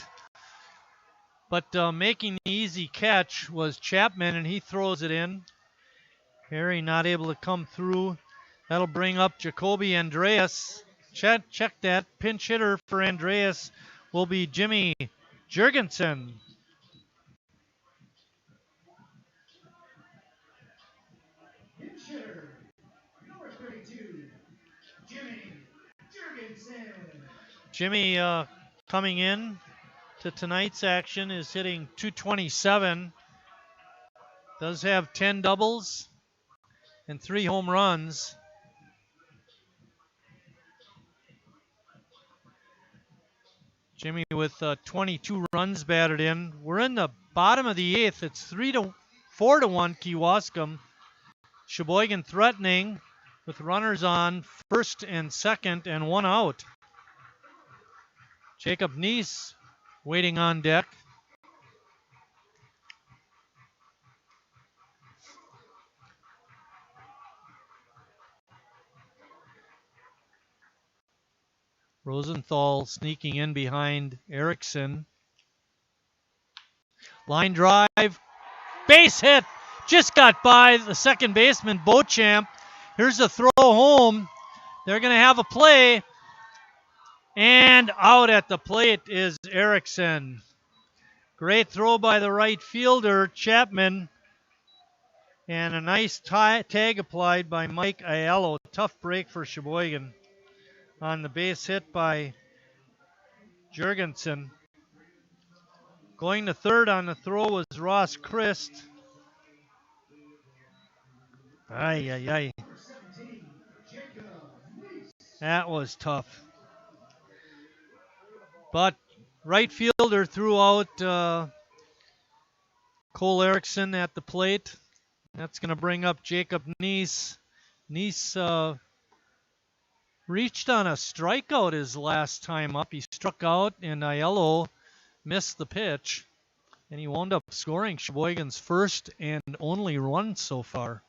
But making the easy catch was Chapman, and he throws it in. Harry not able to come through. That'll bring up Jacoby Andreas. Check that. Pinch hitter for Andreas will be Jimmy Jurgensen. Pitcher, number 32, Jimmy Jimmy coming in to tonight's action is hitting .227. Does have 10 doubles and 3 home runs. Jimmy with 22 runs batted in. We're in the bottom of the 8th. It's 4-1 Kewaskum. Sheboygan threatening with runners on first and second and 1 out. Jacob Neese waiting on deck. Rosenthal sneaking in behind Erickson. Line drive. Base hit. Just got by the second baseman, Beauchamp. Here's a throw home. They're going to have a play. And out at the plate is Erickson. Great throw by the right fielder, Chapman. And a nice tag applied by Mike Aiello. Tough break for Sheboygan on the base hit by Jurgensen. Going to third on the throw was Ross Christ. Ay, ay, ay. That was tough. But right fielder threw out Cole Erickson at the plate. That's going to bring up Jacob Neese. Neese reached on a strikeout his last time up. He struck out and Aiello missed the pitch. And he wound up scoring Sheboygan's first and only run so far.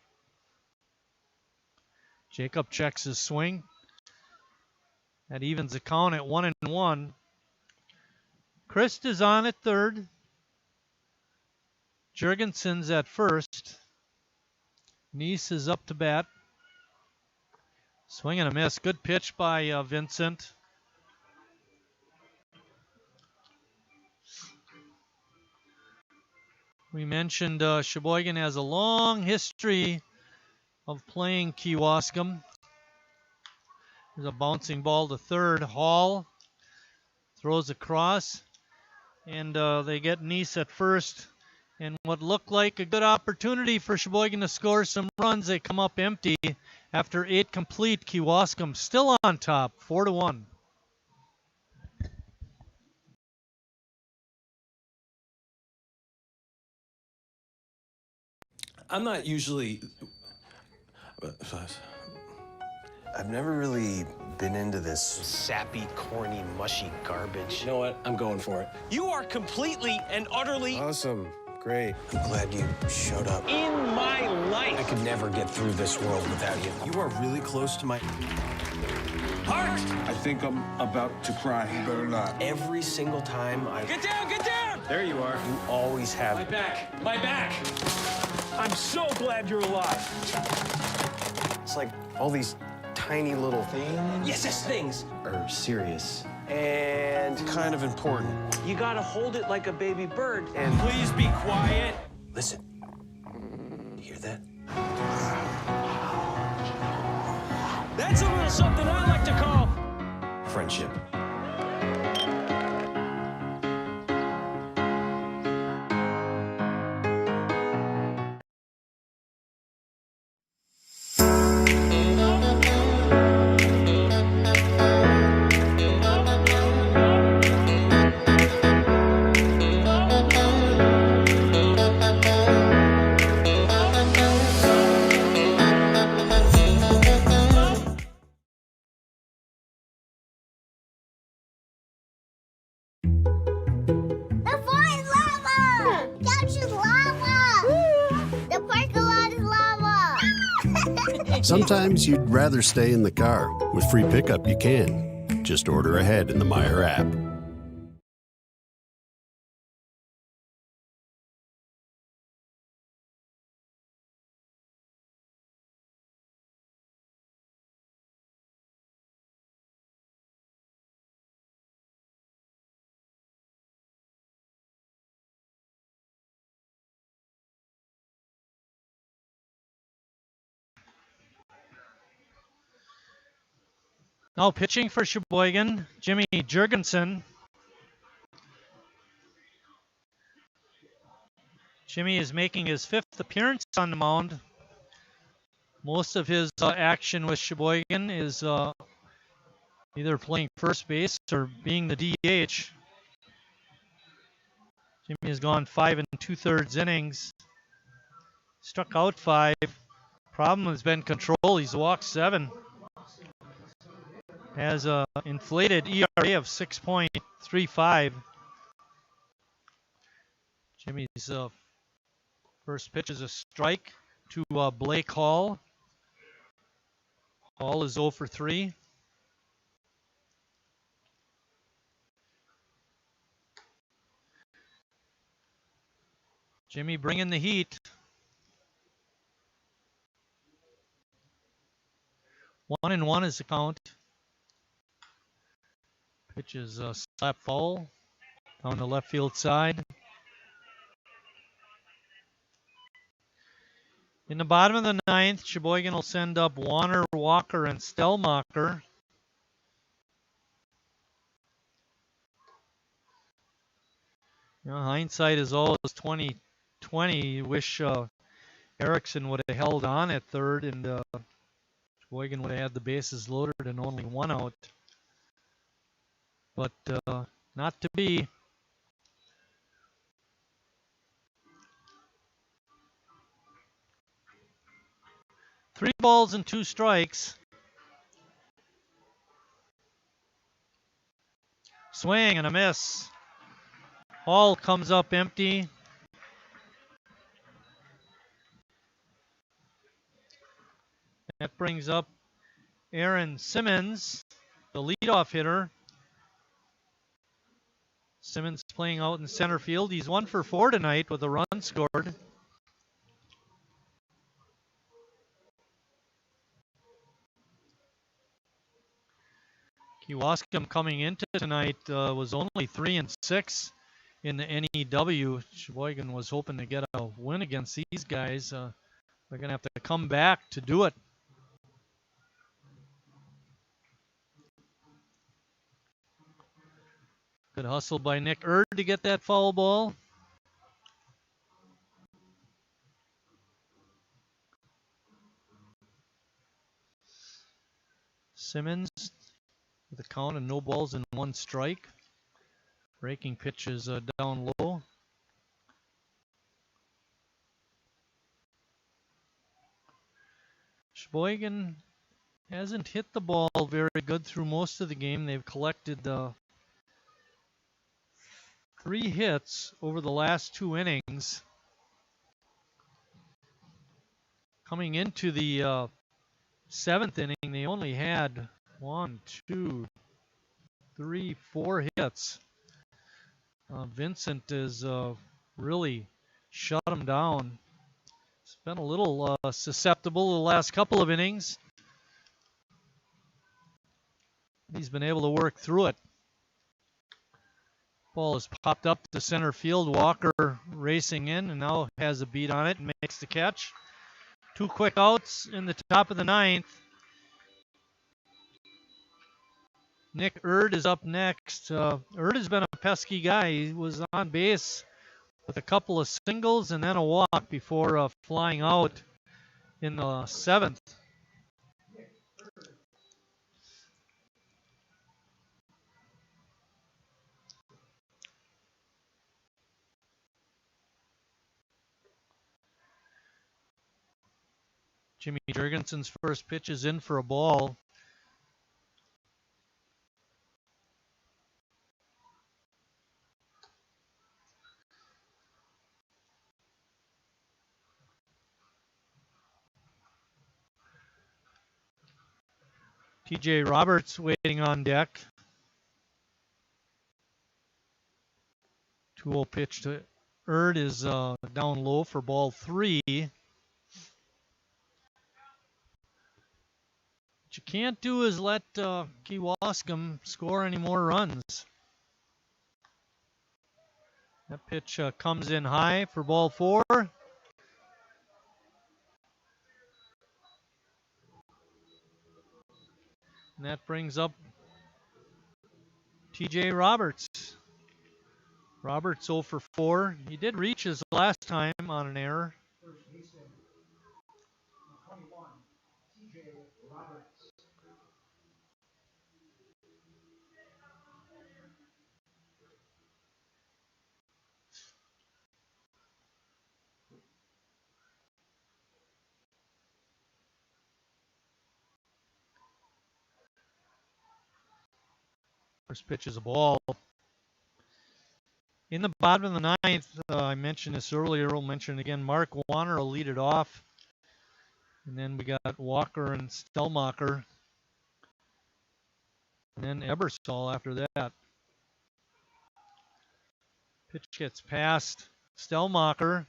Jacob checks his swing. That evens the count at 1-1. Christ is on at third. Jurgensen's at first. Neese is up to bat. Swing and a miss. Good pitch by Vincent. We mentioned Sheboygan has a long history of playing Kewaskum. There's a bouncing ball to third. Hall throws across, and they get Neese at first. And what looked like a good opportunity for Sheboygan to score some runs, they come up empty after 8 complete. Kewaskum still on top, 4-1. I'm not usually... I've never really been into this sappy, corny, mushy garbage. You know what? I'm going for it. You are completely and utterly... Awesome. Great. I'm glad you showed up. In my life! I could never get through this world without you. You are really close to my... Heart! I think I'm about to cry. You better not. Every single time I... Get down, get down! There you are. You always have... My back, my back! I'm so glad you're alive. It's like all these tiny little things. Yes, things. Are serious and kind of important. You gotta hold it like a baby bird. And please be quiet. Listen. You hear that? That's a little something I like to call friendship. Sometimes you'd rather stay in the car. With free pickup, you can. Just order ahead in the Meyer app. Now pitching for Sheboygan, Jimmy Jurgensen. Jimmy is making his 5th appearance on the mound. Most of his action with Sheboygan is either playing first base or being the DH. Jimmy has gone 5 2/3 innings. Struck out 5. Problem has been control. He's walked 7. Has a inflated ERA of 6.35. Jimmy's first pitch is a strike to Blake Hall. Hall is 0 for 3. Jimmy bringing the heat. 1-1 is the count. Pitch is a slap foul down the left field side. In the bottom of the 9th, Sheboygan will send up Warner, Walker, and Stellmacher. You know, hindsight is always 20/20. Wish Erickson would have held on at third, and Sheboygan would have had the bases loaded and only 1 out. But not to be. Three balls and 2 strikes. Swing and a miss. Hall comes up empty. That brings up Aaron Simmons, the leadoff hitter. Simmons playing out in center field. He's 1 for 4 tonight with a run scored. Kewaskum coming into tonight was only 3-6 in the NEW. Sheboygan was hoping to get a win against these guys. They're going to have to come back to do it. Good hustle by Nick Erd to get that foul ball. Simmons with a count of no balls and 1 strike. Breaking pitch is down low. Sheboygan hasn't hit the ball very good through most of the game. They've collected 3 hits over the last 2 innings. Coming into the 7th inning, they only had 1, 2, 3, 4 hits. Vincent is really shut them down. It's been a little susceptible the last couple of innings. He's been able to work through it. Ball has popped up to center field. Walker racing in and now has a beat on it and makes the catch. 2 quick outs in the top of the 9th. Nick Erd is up next. Erd has been a pesky guy. He was on base with a couple of singles and then a walk before flying out in the 7th. Jimmy Jurgensen's first pitch is in for a ball. TJ Roberts waiting on deck. 2-0 pitch to Erd is down low for ball 3. What you can't do is let Kewaskum score any more runs. That pitch comes in high for ball 4. And that brings up TJ Roberts. Roberts 0 for 4. He did reach his last time on an error. First baseman, 21, TJ Roberts. First pitch is a ball. In the bottom of the ninth, I mentioned this earlier, we'll mention it again, Mark Warner will lead it off. And then we got Walker and Stellmacher. And then Ebersol after that. Pitch gets past Stellmacher,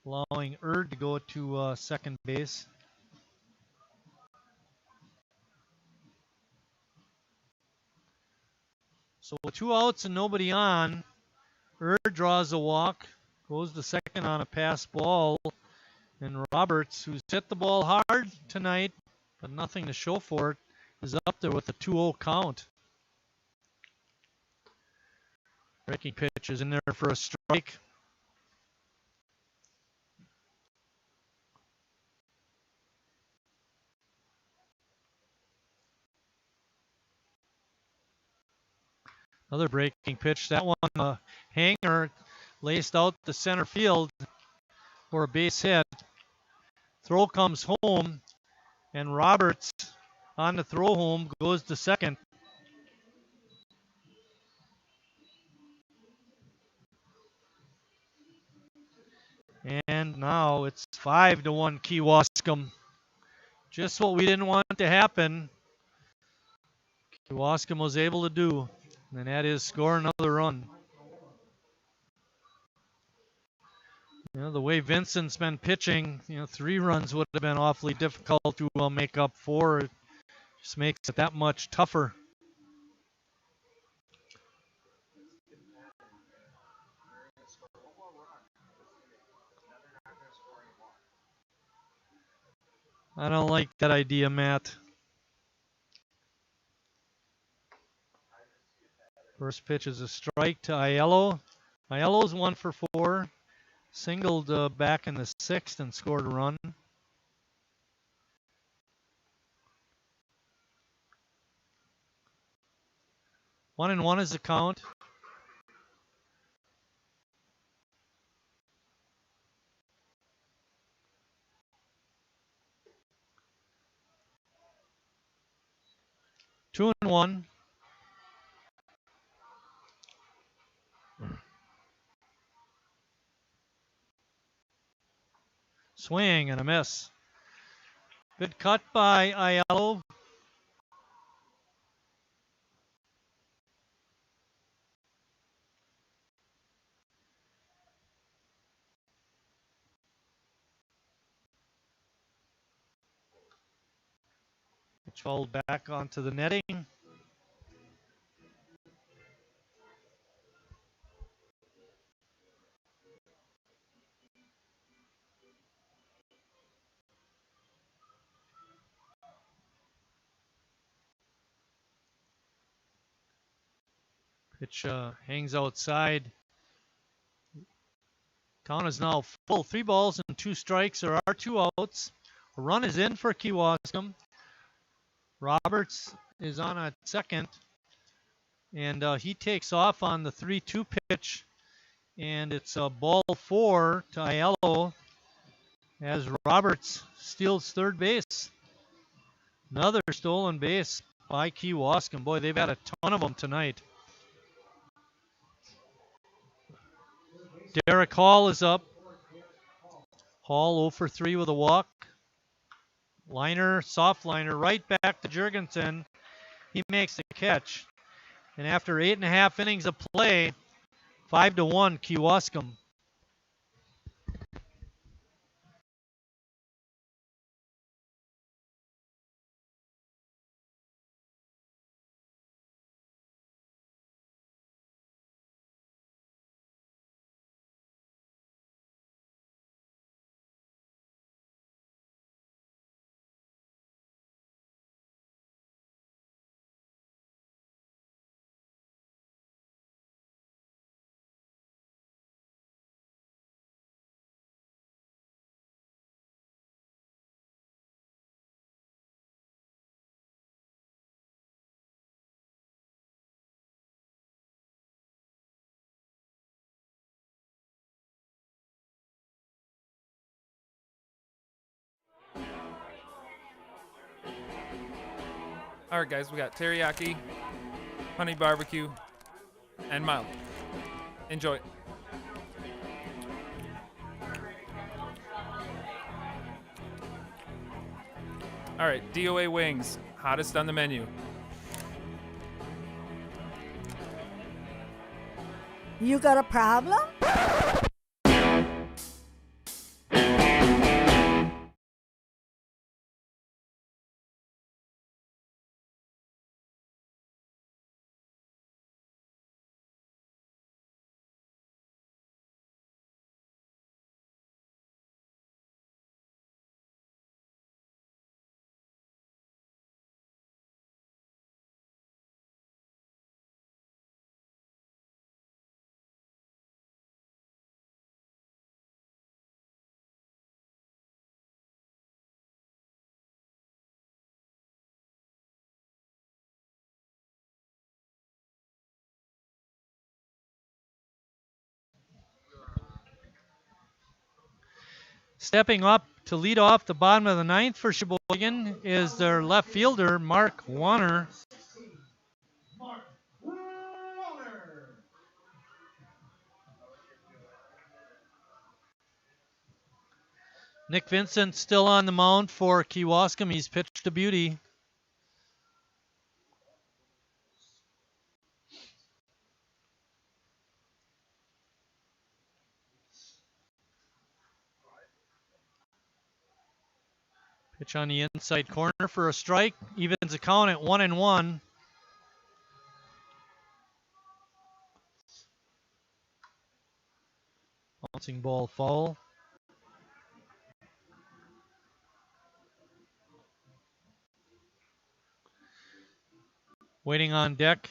allowing Erd to go to second base. So with 2 outs and nobody on, Erd draws a walk, goes to second on a pass ball, and Roberts, who's hit the ball hard tonight, but nothing to show for it, is up there with a 2-0 count. Breaking pitch is in there for a strike. Another breaking pitch. That one, hanger laced out the center field for a base hit. Throw comes home, and Roberts on the throw home goes to second. And now it's 5-1 Kewaskum. Just what we didn't want to happen, Kewaskum was able to do, and that is score another run. You know, the way Vincent's been pitching, 3 runs would have been awfully difficult to make up 4. It just makes it that much tougher. I don't like that idea, Matt. First pitch is a strike to Aiello. Aiello's 1 for 4. Singled back in the 6th and scored a run. One and one is the count. Two and one. Swing and a miss. Good cut by Aiello. Pitch fouled back onto the netting. Pitch hangs outside. Count is now full. 3 balls and 2 strikes. There are 2 outs. A run is in for Kewaskum. Roberts is on at second. And he takes off on the 3-2 pitch. And it's a ball 4 to Aiello as Roberts steals third base. Another stolen base by Kewaskum. Boy, they've had a ton of them tonight. Derek Hall is up. Hall 0 for 3 with a walk. Liner, soft liner, right back to Jurgensen. He makes the catch. And after 8.5 innings of play, 5-1 Kewaskum. All right, guys, we got teriyaki, honey barbecue, and mild. Enjoy. All right, DOA wings, hottest on the menu. You got a problem? Stepping up to lead off the bottom of the ninth for Sheboygan is their left fielder, Mark Warner. Nick Vincent still on the mound for Kewaskum. He's pitched a beauty. Pitch on the inside corner for a strike. Evens the count at 1-1. Bouncing ball foul. Waiting on deck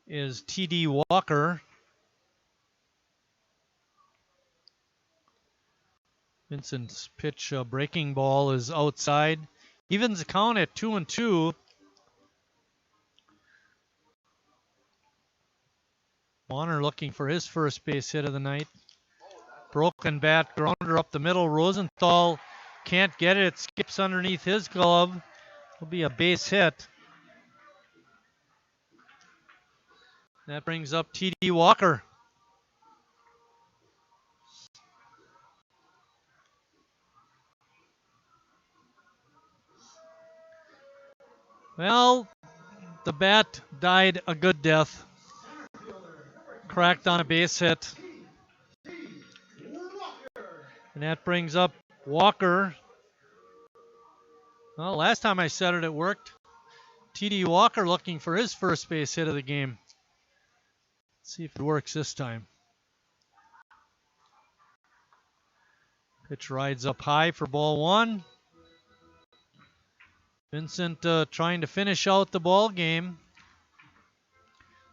is T.D. Walker. Vincent's pitch, breaking ball, is outside. Evens the count at 2-2. Warner looking for his first base hit of the night. Broken bat, grounder up the middle. Rosenthal can't get it. It skips underneath his glove. It'll be a base hit. That brings up T.D. Walker. Well, the bat died a good death. Cracked on a base hit. And that brings up Walker. Well, last time I said it, it worked. T.D. Walker looking for his first base hit of the game. Let's see if it works this time. Pitch rides up high for ball one. Vincent trying to finish out the ball game.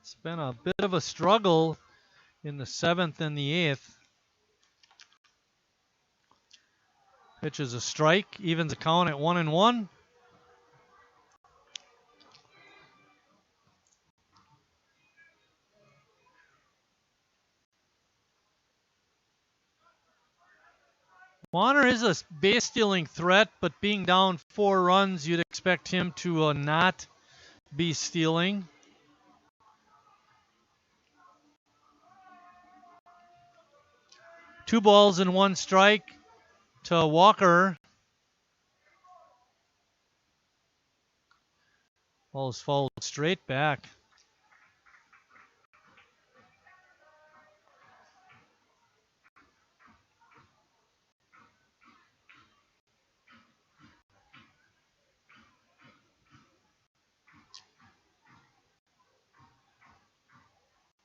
It's been a bit of a struggle in the 7th and the 8th. Pitch is a strike, evens the count at 1-1. Warner is a base stealing threat, but being down 4 runs, you'd expect him to not be stealing. Two balls and one strike to Walker. Ball is fouled straight back.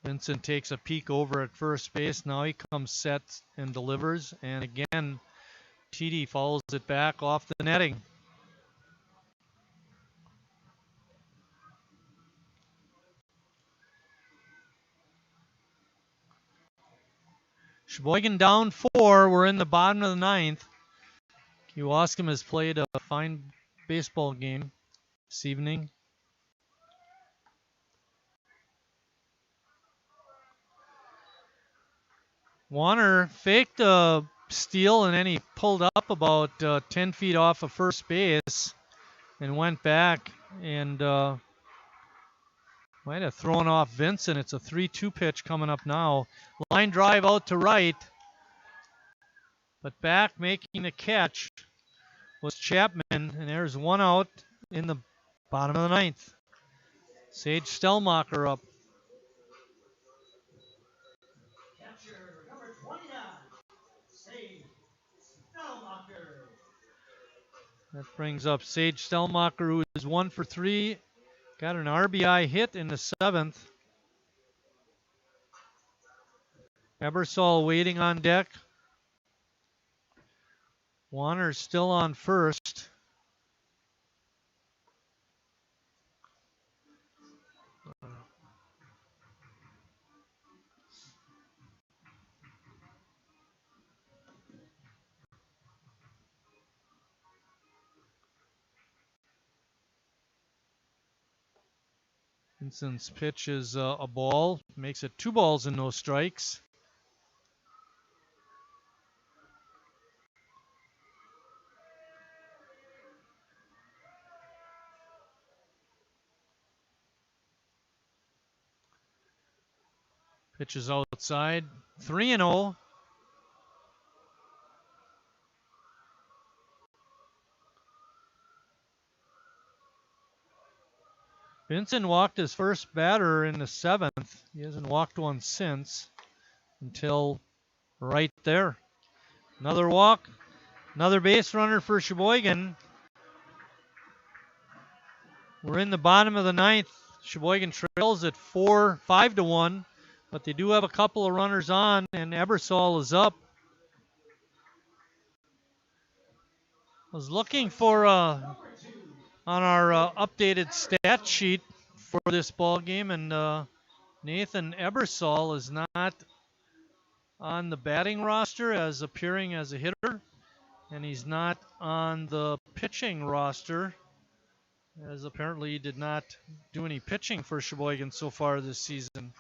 Vincent takes a peek over at first base. Now he comes set and delivers. And again, TD fouls it back off the netting. Sheboygan down 4. We're in the bottom of the 9th. Kewaskum has played a fine baseball game this evening. Warner faked a steal and then he pulled up about 10 feet off of first base and went back and might have thrown off Vincent. It's a 3-2 pitch coming up now. Line drive out to right. But back making the catch was Chapman, and there's one out in the bottom of the ninth. Sage Stellmacher up. Catcher number 29, Sage Stellmacher. That brings up Sage Stellmacher, who is 1 for 3. Got an RBI hit in the 7th. Ebersol waiting on deck. Warner's still on first. Vincent's pitch is a ball. Makes it 2 balls and no strikes. Pitch is outside. 3-0. Vincent walked his first batter in the 7th. He hasn't walked one since until right there. Another walk. Another base runner for Sheboygan. We're in the bottom of the 9th. Sheboygan trails at 5-1, but they do have a couple of runners on, and Ebersol is up. I was looking for on our updated stat sheet for this ball game, and Nathan Ebersol is not on the batting roster as appearing as a hitter, and he's not on the pitching roster, as apparently he did not do any pitching for Sheboygan so far this season.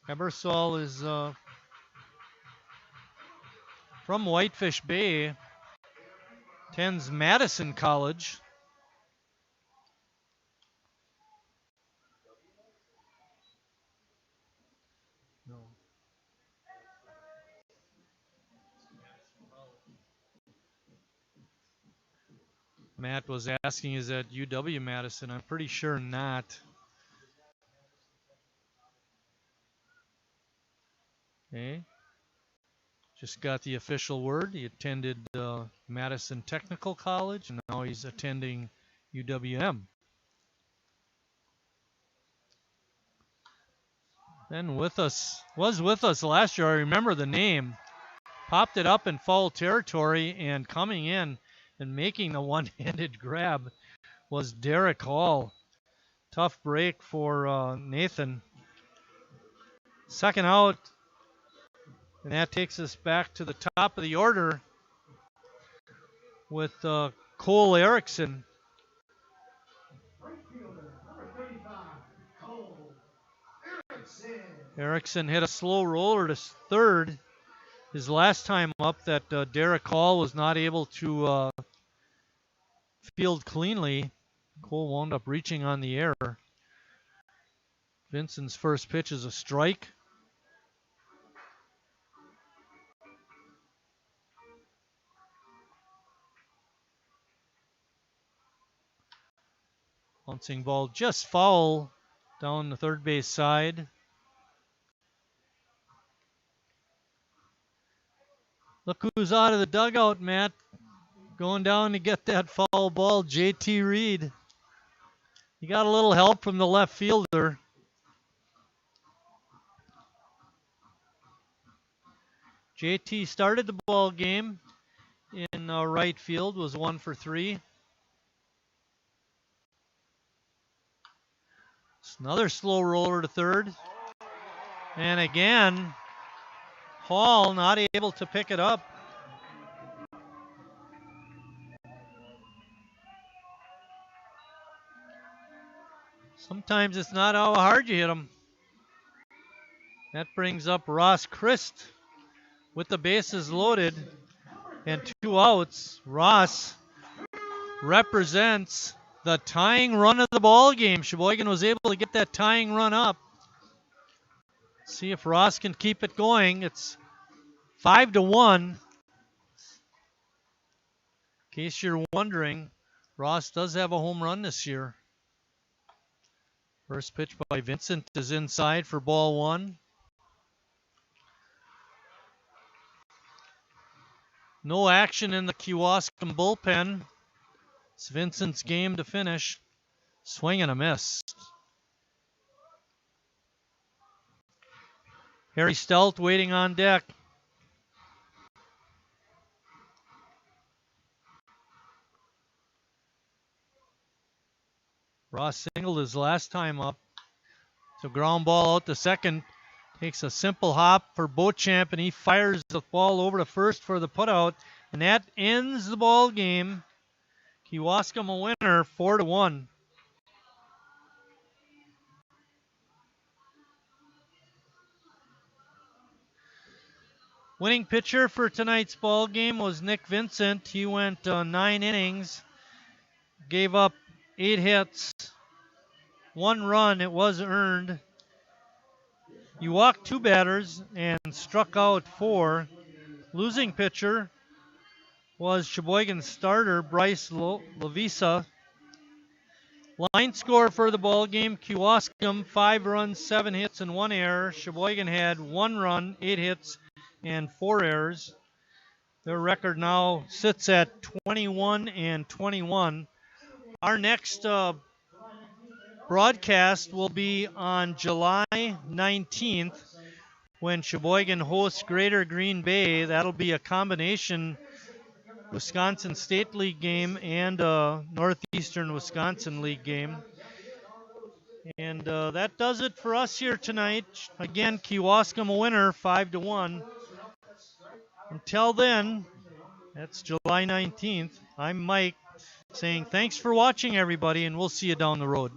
Ebersol is from Whitefish Bay, attends Madison College. No. Matt was asking, is that UW-Madison? I'm pretty sure not. Okay. Just got the official word. He attended Madison Technical College, and now he's attending UWM. Then was with us last year. I remember the name. Popped it up in foul territory, and coming in and making the one-handed grab was Derek Hall. Tough break for Nathan. Second out, and that takes us back to the top of the order with Cole Erickson. Erickson hit a slow roller to third. His last time up, that Derek Hall was not able to field cleanly. Cole wound up reaching on the air. Vincent's first pitch is a strike. Bouncing ball just foul down the third base side. Look who's out of the dugout, Matt. Going down to get that foul ball, JT Reed. He got a little help from the left fielder. JT started the ball game in right field, was 1 for 3. It's another slow roller to third. And again, Hall not able to pick it up. Sometimes it's not how hard you hit them. That brings up Ross Christ, with the bases loaded and 2 outs, Ross represents the tying run of the ball game. Sheboygan was able to get that tying run up. See if Ross can keep it going. It's 5-1. In case you're wondering, Ross does have a home run this year. First pitch by Vincent is inside for ball 1. No action in the Kewaskum bullpen. It's Vincent's game to finish. Swing and a miss. Harry Stout waiting on deck. Ross singled his last time up. So ground ball out to second. Takes a simple hop for Beauchamp, and he fires the ball over to first for the putout. And that ends the ball game. Kewaskum a winner, 4-1. Winning pitcher for tonight's ball game was Nick Vincent. He went 9 innings, gave up 8 hits, 1 run. It was earned. He walked 2 batters and struck out 4. Losing pitcher was Sheboygan starter Bryce Lavisa. Line score for the ball game: Kewaskum 5 runs, 7 hits, and 1 error. Sheboygan had 1 run, 8 hits, and 4 errors. Their record now sits at 21-21. Our next broadcast will be on July 19th when Sheboygan hosts Greater Green Bay. That'll be a combination Wisconsin State League game and Northeastern Wisconsin League game. And that does it for us here tonight. Again, Kewaskum a winner, 5-1. Until then, that's July 19th. I'm Mike saying thanks for watching, everybody, and we'll see you down the road.